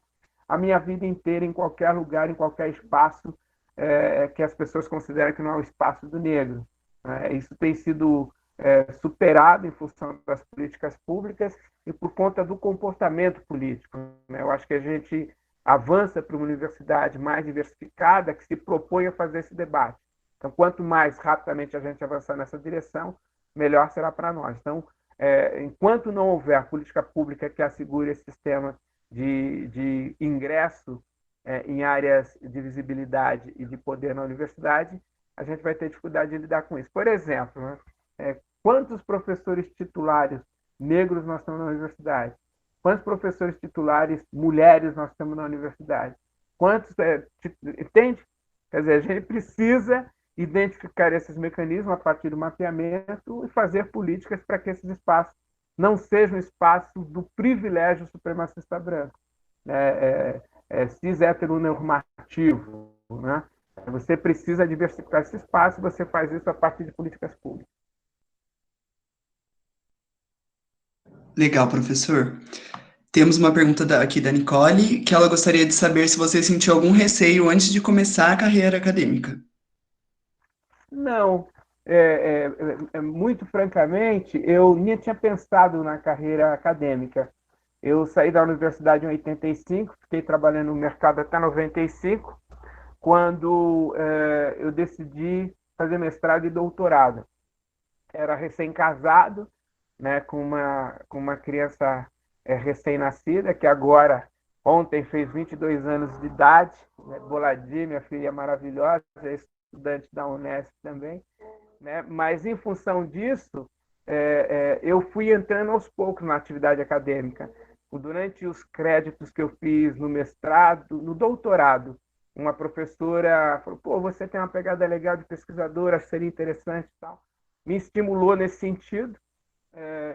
a minha vida inteira em qualquer lugar, em qualquer espaço que as pessoas consideram que não é o espaço do negro. Isso tem sido superado em função das políticas públicas e por conta do comportamento político. Né? Eu acho que a gente avança para uma universidade mais diversificada que se propõe a fazer esse debate. Então, quanto mais rapidamente a gente avançar nessa direção, melhor será para nós. Então, enquanto não houver política pública que assegure esse sistema de ingresso em áreas de visibilidade e de poder na universidade, a gente vai ter dificuldade de lidar com isso. Por exemplo, né, quantos professores titulares negros nós temos na universidade? Quantos professores titulares mulheres nós temos na universidade? Quantos, entende? Quer dizer, a gente precisa identificar esses mecanismos a partir do mapeamento e fazer políticas para que esses espaços não sejam espaços do privilégio supremacista branco, cis heteronormativo, né? Você precisa diversificar esse espaço, você faz isso a partir de políticas públicas. Legal, professor. Temos uma pergunta aqui da Nicole, que ela gostaria de saber se você sentiu algum receio antes de começar a carreira acadêmica. Não, muito francamente, eu nem tinha pensado na carreira acadêmica. Eu saí da universidade em 85, fiquei trabalhando no mercado até 95, quando eu decidi fazer mestrado e doutorado. Era recém-casado, né, com uma criança recém-nascida, que agora, ontem, fez 22 anos de idade, né, Boladinha, minha filha maravilhosa, é estudante da Unesp também, né, mas em função disso, eu fui entrando aos poucos na atividade acadêmica. Durante os créditos que eu fiz no mestrado, no doutorado, uma professora falou, pô, você tem uma pegada legal de pesquisadora, seria interessante e tal. Me estimulou nesse sentido.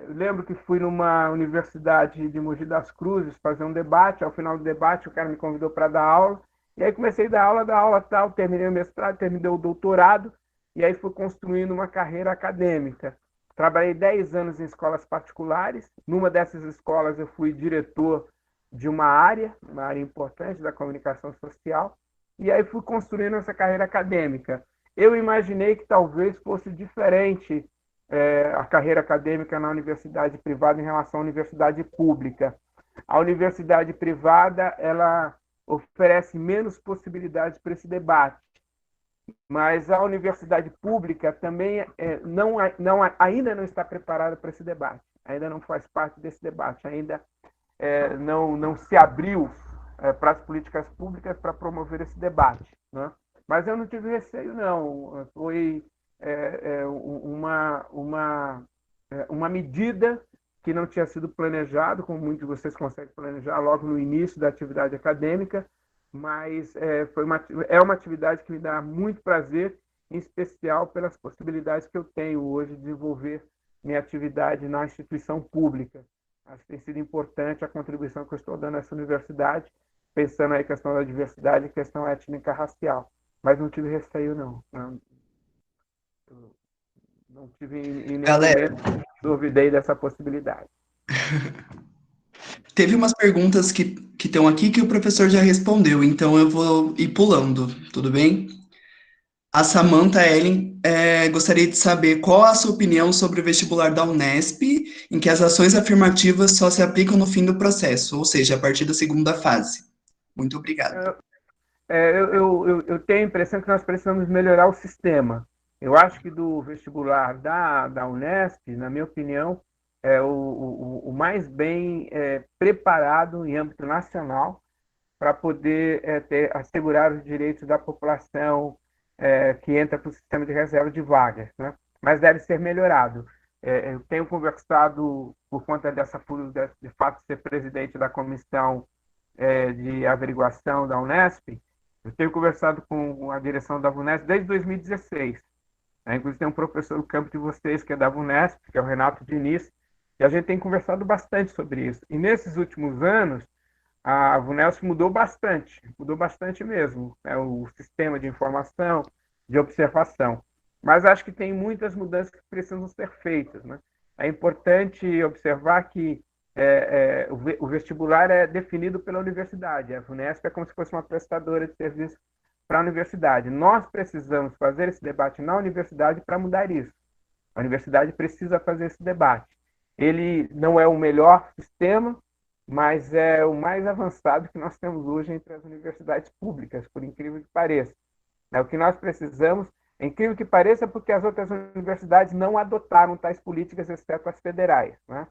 Lembro que fui numa universidade de Mogi das Cruzes fazer um debate. Ao final do debate, o cara me convidou para dar aula. E aí comecei a dar aula tal, terminei o mestrado, terminei o doutorado, e aí fui construindo uma carreira acadêmica. Trabalhei 10 anos em escolas particulares. Numa dessas escolas, eu fui diretor de uma área importante da comunicação social, e aí fui construindo essa carreira acadêmica. Eu imaginei que talvez fosse diferente a carreira acadêmica na universidade privada em relação à universidade pública. A universidade privada ela oferece menos possibilidades para esse debate, mas a universidade pública também ainda não está preparada para esse debate, ainda não faz parte desse debate, ainda não se abriu para as políticas públicas para promover esse debate, né? Mas eu não tive receio, não. Foi uma medida que não tinha sido planejado, como muitos de vocês conseguem planejar logo no início da atividade acadêmica, mas é uma atividade que me dá muito prazer, em especial pelas possibilidades que eu tenho hoje de desenvolver minha atividade na instituição pública. Acho que tem sido importante a contribuição que eu estou dando a essa universidade, pensando aí a questão da diversidade e questão étnica racial. Mas não tive receio, não. Não tive em nenhum Galera, momento duvidei dessa possibilidade. teve umas perguntas que estão aqui que o professor já respondeu, então eu vou ir pulando, tudo bem? A Samantha Ellen gostaria de saber qual a sua opinião sobre o vestibular da Unesp, em que as ações afirmativas só se aplicam no fim do processo, ou seja, a partir da segunda fase. Muito obrigado. Eu tenho a impressão que nós precisamos melhorar o sistema. Eu acho que do vestibular da Unesp, na minha opinião, é o mais bem preparado em âmbito nacional para poder assegurar os direitos da população que entra para o sistema de reserva de vagas, né? Mas deve ser melhorado. Eu tenho conversado, por conta de fato ser presidente da comissão de averiguação da Unesp, eu tenho conversado com a direção da Unesp desde 2016. Inclusive tem um professor do campo de vocês que é da Unesp, que é o Renato Diniz, e a gente tem conversado bastante sobre isso. E nesses últimos anos, a VUNESP mudou bastante mesmo, né, o sistema de informação, de observação. Mas acho que tem muitas mudanças que precisam ser feitas, né? É importante observar que o vestibular é definido pela universidade. A VUNESP é como se fosse uma prestadora de serviço para a universidade. Nós precisamos fazer esse debate na universidade para mudar isso. A universidade precisa fazer esse debate. Ele não é o melhor sistema, mas é o mais avançado que nós temos hoje entre as universidades públicas, por incrível que pareça. O que nós precisamos, é incrível que pareça, porque as outras universidades não adotaram tais políticas, exceto as federais, né?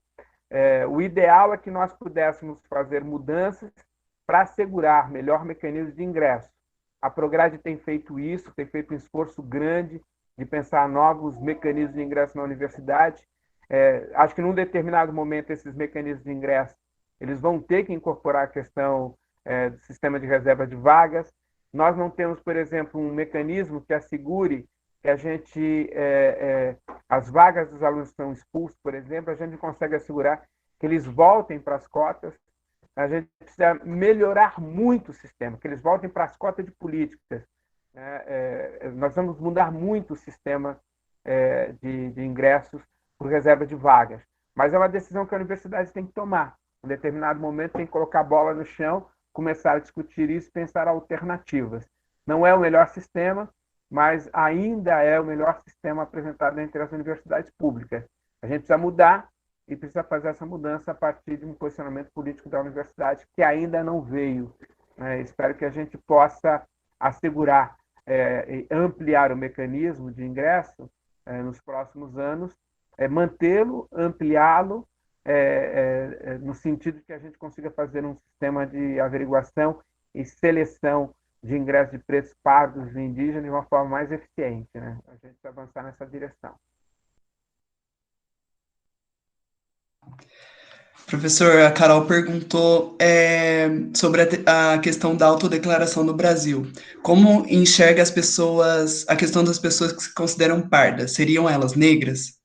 O ideal é que nós pudéssemos fazer mudanças para assegurar melhor mecanismo de ingresso. A Prograde tem feito isso, tem feito um esforço grande de pensar novos mecanismos de ingresso na universidade. Acho que num determinado momento esses mecanismos de ingresso eles vão ter que incorporar a questão do sistema de reserva de vagas. Nós não temos, por exemplo, um mecanismo que assegure que a gente, as vagas dos alunos que são expulsos, por exemplo, a gente consegue assegurar que eles voltem para as cotas. A gente precisa melhorar muito o sistema, que eles voltem para as cotas de políticas. Nós vamos mudar muito o sistema de ingressos por reserva de vagas. Mas é uma decisão que a universidade tem que tomar. Em determinado momento tem que colocar a bola no chão, começar a discutir isso, pensar alternativas. Não é o melhor sistema, mas ainda é o melhor sistema apresentado entre as universidades públicas. A gente precisa mudar e precisa fazer essa mudança a partir de um posicionamento político da universidade que ainda não veio. Espero que a gente possa assegurar e ampliar o mecanismo de ingresso nos próximos anos, mantê-lo, ampliá-lo, no sentido de que a gente consiga fazer um sistema de averiguação e seleção de ingressos de pretos, pardos e indígenas de uma forma mais eficiente, né? A gente vai avançar nessa direção. Professor, a Carol perguntou sobre a questão da autodeclaração no Brasil. Como enxerga as pessoas, a questão das pessoas que se consideram pardas? Seriam elas negras?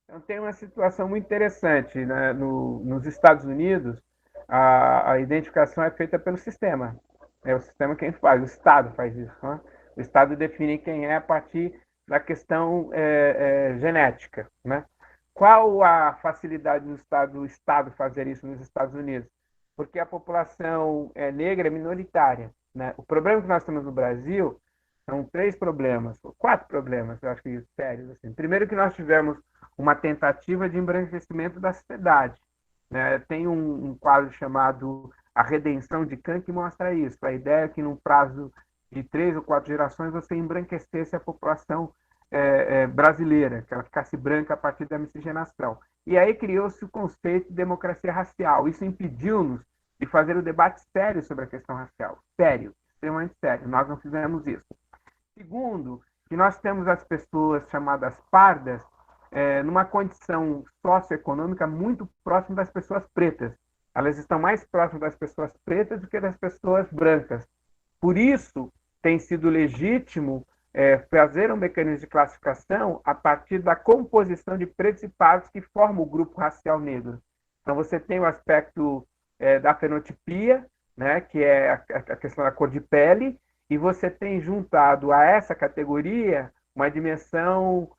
Então, tem uma situação muito interessante, né? Nos Estados Unidos, a identificação é feita pelo sistema. É o sistema quem faz, o Estado faz isso, né? O Estado define quem é a partir da questão genética, né? Qual a facilidade do Estado fazer isso nos Estados Unidos? Porque a população negra é minoritária, né? O problema que nós temos no Brasil são quatro problemas, eu acho que sérios. Assim. Primeiro que nós tivemos uma tentativa de embranquecimento da sociedade. Né? Tem um quadro chamado A Redenção de Kant que mostra isso. A ideia é que num prazo de 3 ou 4 gerações você embranquecesse a população brasileira, que ela ficasse branca a partir da miscigenação. E aí criou-se o conceito de democracia racial. Isso impediu-nos de fazer o debate sério sobre a questão racial. Sério, extremamente sério. Nós não fizemos isso. Segundo, que nós temos as pessoas chamadas pardas, numa condição socioeconômica muito próxima das pessoas pretas. Elas estão mais próximas das pessoas pretas do que das pessoas brancas. Por isso, tem sido legítimo fazer um mecanismo de classificação a partir da composição de pretos e pardos que formam o grupo racial negro. Então, você tem o aspecto da fenotipia, né, que é a questão da cor de pele, e você tem juntado a essa categoria uma dimensão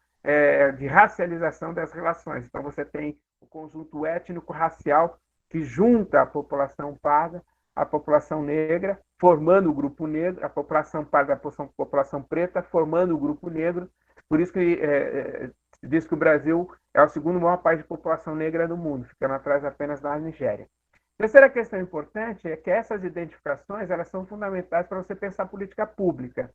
de racialização das relações. Então, você tem o conjunto étnico-racial que junta a população parda à população negra, formando o grupo negro, a população parda, a população preta, formando o grupo negro. Por isso que diz que o Brasil é o segundo maior país de população negra do mundo, ficando atrás apenas da Nigéria. Terceira questão importante é que essas identificações elas são fundamentais para você pensar política pública.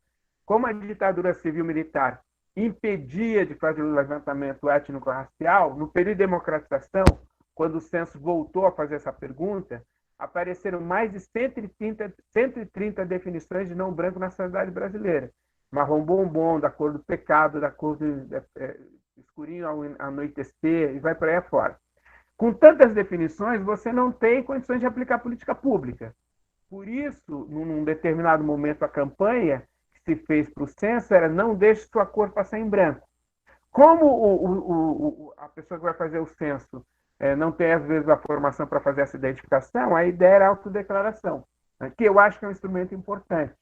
Como a ditadura civil-militar impedia de fazer o levantamento étnico-racial, no período de democratização, quando o censo voltou a fazer essa pergunta, apareceram mais de 130 definições de não branco na sociedade brasileira. Marrom bombom, da cor do pecado, da cor do escurinho ao anoitecer, e vai para aí afora. Com tantas definições, você não tem condições de aplicar política pública. Por isso, num determinado momento, a campanha que se fez para o censo era não deixe sua cor passar em branco. Como a pessoa que vai fazer o censo não tem, às vezes, a formação para fazer essa identificação, a ideia era a autodeclaração, né, que eu acho que é um instrumento importante.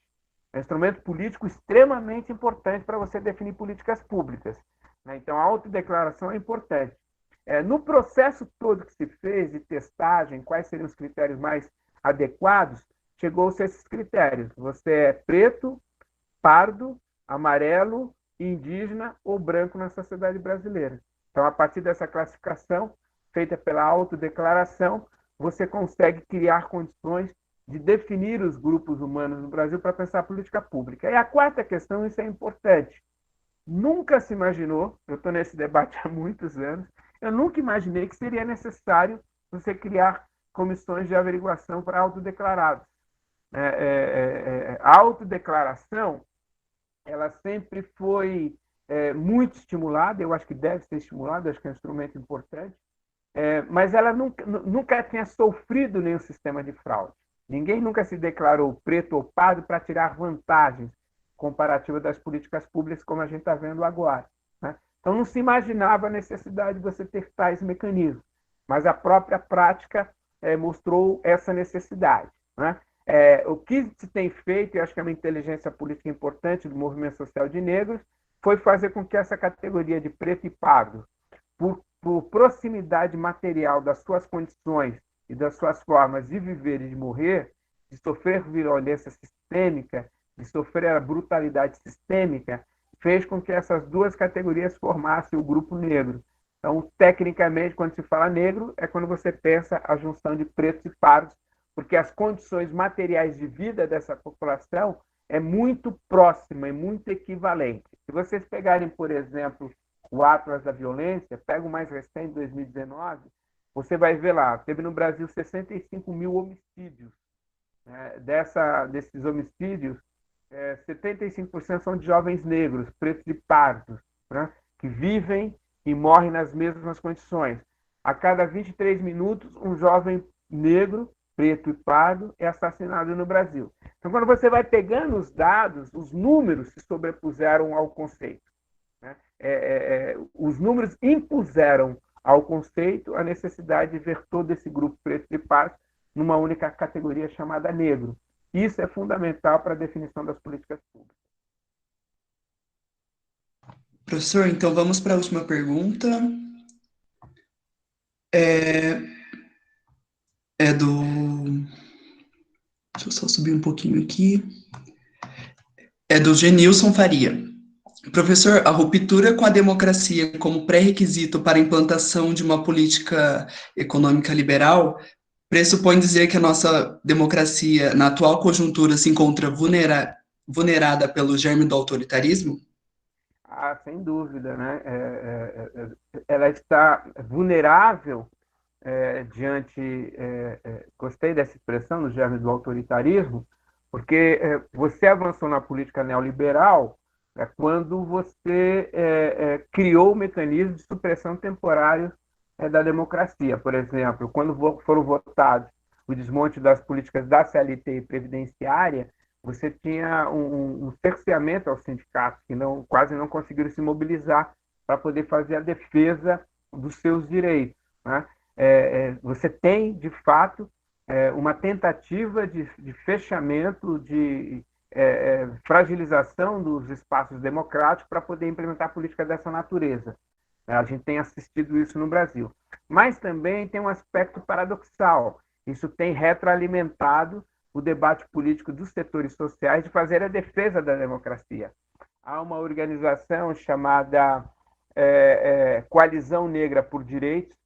É um instrumento político extremamente importante para você definir políticas públicas. Né? Então, a autodeclaração é importante. No processo todo que se fez de testagem, quais seriam os critérios mais adequados, chegou-se a esses critérios. Você é preto, pardo, amarelo, indígena ou branco na sociedade brasileira. Então, a partir dessa classificação, feita pela autodeclaração, você consegue criar condições de definir os grupos humanos no Brasil para pensar a política pública. E a quarta questão, isso é importante. Nunca se imaginou, eu estou nesse debate há muitos anos, eu nunca imaginei que seria necessário você criar comissões de averiguação para autodeclarados. A autodeclaração, ela sempre foi muito estimulada, eu acho que deve ser estimulada, acho que é um instrumento importante, mas ela nunca tinha sofrido nenhum sistema de fraude. Ninguém nunca se declarou preto ou pardo para tirar vantagens comparativas das políticas públicas, como a gente está vendo agora. Né? Então, não se imaginava a necessidade de você ter tais mecanismos, mas a própria prática mostrou essa necessidade. Né? O que se tem feito, e acho que é uma inteligência política importante do movimento social de negros, foi fazer com que essa categoria de preto e pardo, por proximidade material das suas condições e das suas formas de viver e de morrer, de sofrer violência sistêmica, de sofrer a brutalidade sistêmica, fez com que essas duas categorias formassem o grupo negro. Então, tecnicamente, quando se fala negro, é quando você pensa a junção de pretos e pardos, porque as condições materiais de vida dessa população é muito próxima, é muito equivalente. Se vocês pegarem, por exemplo, o Atlas da Violência, pega o mais recente, 2019, você vai ver lá, teve no Brasil 65 mil homicídios. Desses homicídios, 75% são de jovens negros, pretos e pardos, né, que vivem e morrem nas mesmas condições. A cada 23 minutos, um jovem negro, preto e pardo, é assassinado no Brasil. Então, quando você vai pegando os dados, os números se sobrepuseram ao conceito. Né? Os números impuseram ao conceito a necessidade de ver todo esse grupo preto e pardo numa única categoria chamada negro. Isso é fundamental para a definição das políticas públicas. Professor, então vamos para a última pergunta. É do... Deixa eu só subir um pouquinho aqui. É do Genilson Faria. Professor, a ruptura com a democracia como pré-requisito para a implantação de uma política econômica liberal pressupõe dizer que a nossa democracia, na atual conjuntura, se encontra vulnerada pelo germe do autoritarismo? Sem dúvida, né? Ela está vulnerável diante. Gostei dessa expressão, no germe do autoritarismo, porque você avançou na política neoliberal é quando você criou o mecanismo de supressão temporária da democracia. Por exemplo, quando foram votados o desmonte das políticas da CLT e previdenciária, você tinha um cerceamento aos sindicatos, que quase não conseguiram se mobilizar para poder fazer a defesa dos seus direitos. Né? Você tem, de fato, uma tentativa de fechamento, de fragilização dos espaços democráticos para poder implementar política dessa natureza. A gente tem assistido isso no Brasil. Mas também tem um aspecto paradoxal. Isso tem retroalimentado o debate político dos setores sociais de fazer a defesa da democracia. Há uma organização chamada Coalizão Negra por Direitos.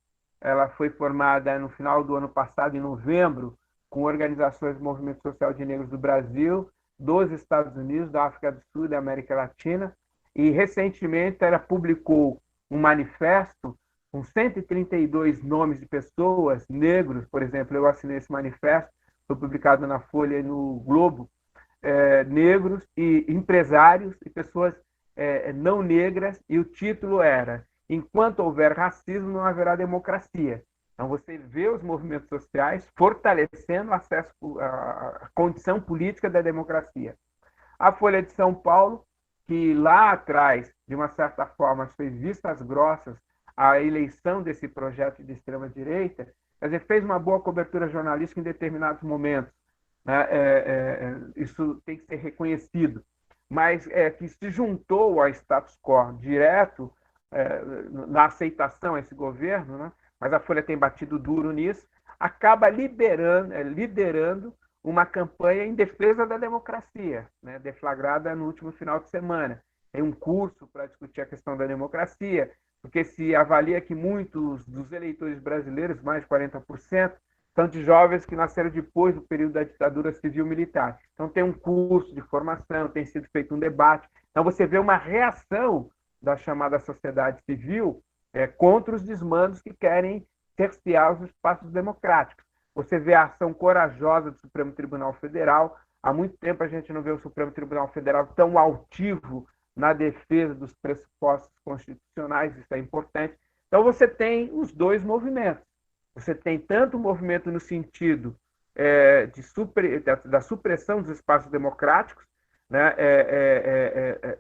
Ela foi formada no final do ano passado, em novembro, com organizações do movimento social de negros do Brasil, dos Estados Unidos, da África do Sul e da América Latina. E, recentemente, ela publicou um manifesto com 132 nomes de pessoas, negros, por exemplo, eu assinei esse manifesto, foi publicado na Folha e no Globo, negros e empresários e pessoas não negras, e o título era Enquanto houver racismo, não haverá democracia. Então, você vê os movimentos sociais fortalecendo o acesso à condição política da democracia. A Folha de São Paulo, que lá atrás, de uma certa forma, fez vistas grossas à eleição desse projeto de extrema-direita, quer dizer, fez uma boa cobertura jornalística em determinados momentos. Né? Isso tem que ser reconhecido. Mas que se juntou ao status quo direto na aceitação a esse governo, né? Mas a Folha tem batido duro nisso, acaba liderando uma campanha em defesa da democracia, né, deflagrada no último final de semana. Tem um curso para discutir a questão da democracia, porque se avalia que muitos dos eleitores brasileiros, mais de 40%, são de jovens que nasceram depois do período da ditadura civil-militar. Então tem um curso de formação, tem sido feito um debate. Então você vê uma reação da chamada sociedade civil contra os desmandos que querem cercear os espaços democráticos. Você vê a ação corajosa do Supremo Tribunal Federal. Há muito tempo a gente não vê o Supremo Tribunal Federal tão altivo na defesa dos pressupostos constitucionais, isso é importante. Então você tem os dois movimentos. Você tem tanto o movimento no sentido da supressão dos espaços democráticos, né,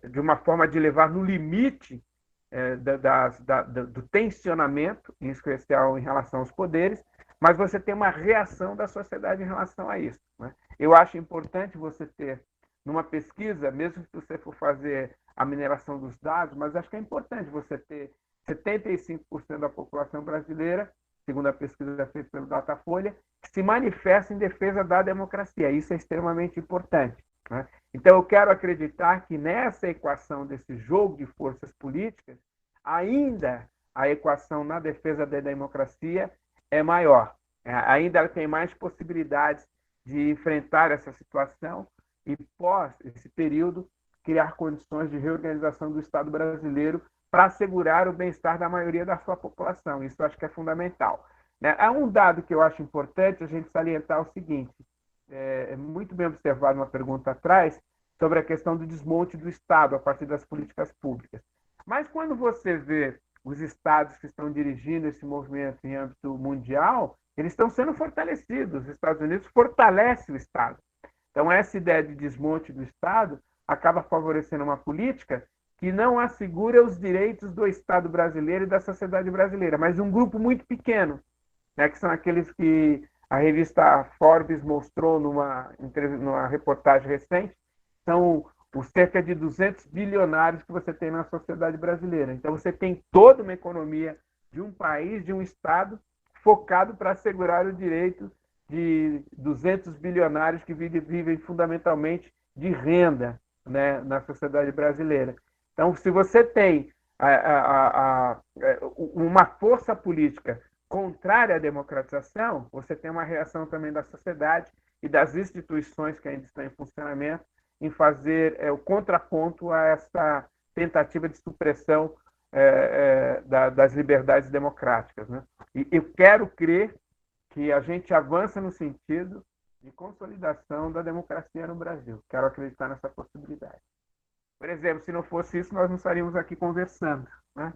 de uma forma de levar no limite do tensionamento, em especial em relação aos poderes, mas você tem uma reação da sociedade em relação a isso. Né? Eu acho importante você ter, numa pesquisa, mesmo se você for fazer a mineração dos dados, mas acho que é importante você ter 75% da população brasileira, segundo a pesquisa feita pelo Datafolha, que se manifesta em defesa da democracia. Isso é extremamente importante. Né? Então, eu quero acreditar que nessa equação desse jogo de forças políticas, ainda a equação na defesa da democracia é maior. Ainda tem mais possibilidades de enfrentar essa situação e, pós esse período, criar condições de reorganização do Estado brasileiro para assegurar o bem-estar da maioria da sua população. Isso eu acho que é fundamental. Há um dado que eu acho importante a gente salientar o seguinte, muito bem observado uma pergunta atrás, sobre a questão do desmonte do Estado a partir das políticas públicas. Mas quando você vê os estados que estão dirigindo esse movimento em âmbito mundial, eles estão sendo fortalecidos. Os Estados Unidos fortalecem o Estado. Então, essa ideia de desmonte do Estado acaba favorecendo uma política que não assegura os direitos do Estado brasileiro e da sociedade brasileira, mas um grupo muito pequeno, né, que são aqueles que a revista Forbes mostrou numa reportagem recente, são os cerca de 200 bilionários que você tem na sociedade brasileira. Então, você tem toda uma economia de um país, de um Estado, focado para assegurar o direito de 200 bilionários que vivem fundamentalmente de renda, né, na sociedade brasileira. Então, se você tem uma força política contrária à democratização, você tem uma reação também da sociedade e das instituições que ainda estão em funcionamento em fazer o contraponto a essa tentativa de supressão das liberdades democráticas. Né? E eu quero crer que a gente avança no sentido de consolidação da democracia no Brasil. Quero acreditar nessa possibilidade. Por exemplo, se não fosse isso, nós não estaríamos aqui conversando, né?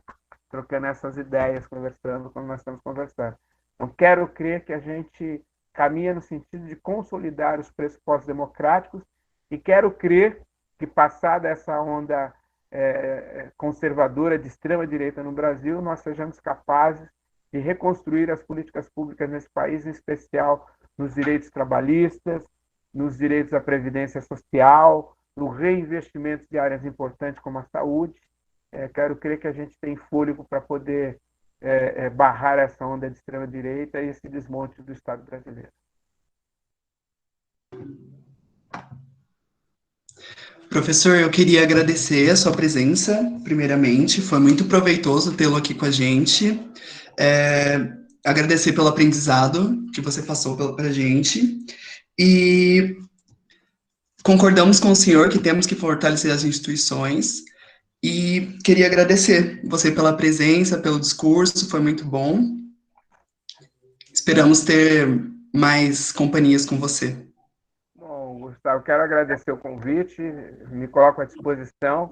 Trocando essas ideias, conversando como nós estamos conversando. Então, quero crer que a gente caminha no sentido de consolidar os pressupostos democráticos e quero crer que, passada essa onda conservadora de extrema-direita no Brasil, nós sejamos capazes de reconstruir as políticas públicas nesse país, em especial nos direitos trabalhistas, nos direitos à previdência social, no reinvestimento de áreas importantes como a saúde. Quero crer que a gente tem fôlego para poder barrar essa onda de extrema-direita e esse desmonte do Estado brasileiro. Professor, eu queria agradecer a sua presença, primeiramente, foi muito proveitoso tê-lo aqui com a gente. Agradecer pelo aprendizado que você passou para a gente. E concordamos com o senhor que temos que fortalecer as instituições. E queria agradecer você pela presença, pelo discurso, foi muito bom. Esperamos ter mais companhias com você. Bom, Gustavo, quero agradecer o convite, me coloco à disposição.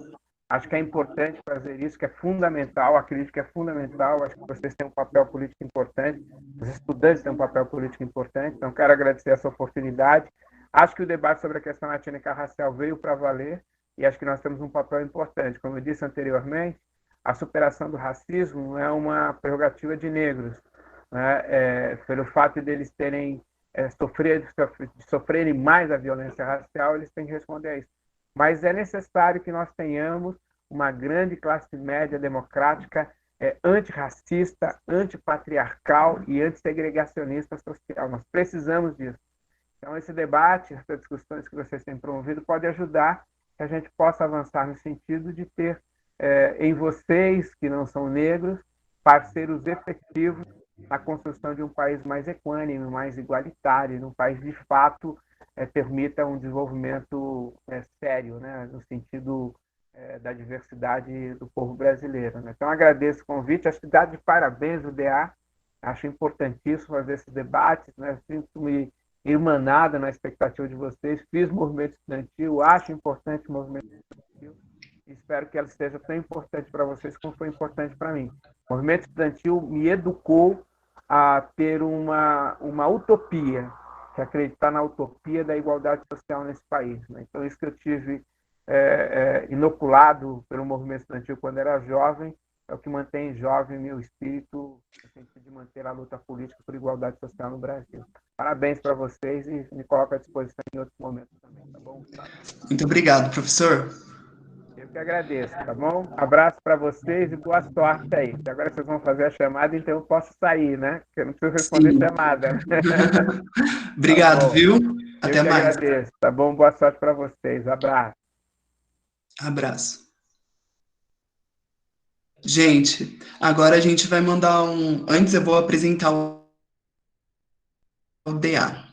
Acho que é importante fazer isso, que é fundamental, acredito que é fundamental. Acho que vocês têm um papel político importante, os estudantes têm um papel político importante, então quero agradecer essa oportunidade. Acho que o debate sobre a questão étnico-racial veio para valer e acho que nós temos um papel importante. Como eu disse anteriormente, a superação do racismo não é uma prerrogativa de negros, né? Pelo fato deles terem sofrerem mais a violência racial, eles têm que responder a isso. Mas é necessário que nós tenhamos uma grande classe média democrática, antirracista, antipatriarcal e antissegregacionista social. Nós precisamos disso. Então, esse debate, essas discussões que vocês têm promovido, pode ajudar que a gente possa avançar no sentido de ter em vocês, que não são negros, parceiros efetivos na construção de um país mais equânime, mais igualitário, um país de fato permita um desenvolvimento sério, né, no sentido da diversidade do povo brasileiro. Né? Então, agradeço o convite, acho que dá de parabéns o DA, acho importantíssimo fazer esses debates, né? Sinto-me irmanada na expectativa de vocês, fiz movimento estudantil, acho importante o movimento estudantil, espero que ela seja tão importante para vocês como foi importante para mim. O movimento estudantil me educou a ter uma utopia, que é acreditar na utopia da igualdade social nesse país. Né? Então, isso que eu tive inoculado pelo movimento estudantil quando era jovem, é o que mantém jovem meu espírito no sentido de manter a luta política por igualdade social no Brasil. Parabéns para vocês e me coloco à disposição em outros momentos também, tá bom? Muito obrigado, professor. Eu que agradeço, tá bom? Abraço para vocês e boa sorte aí. Agora vocês vão fazer a chamada, então eu posso sair, né? Porque eu não preciso responder chamada. Obrigado, tá, viu? Eu Até que mais. agradeço, tá bom? Boa sorte para vocês. Abraço. Abraço. Gente, agora a gente vai mandar um. Antes eu vou apresentar o DA.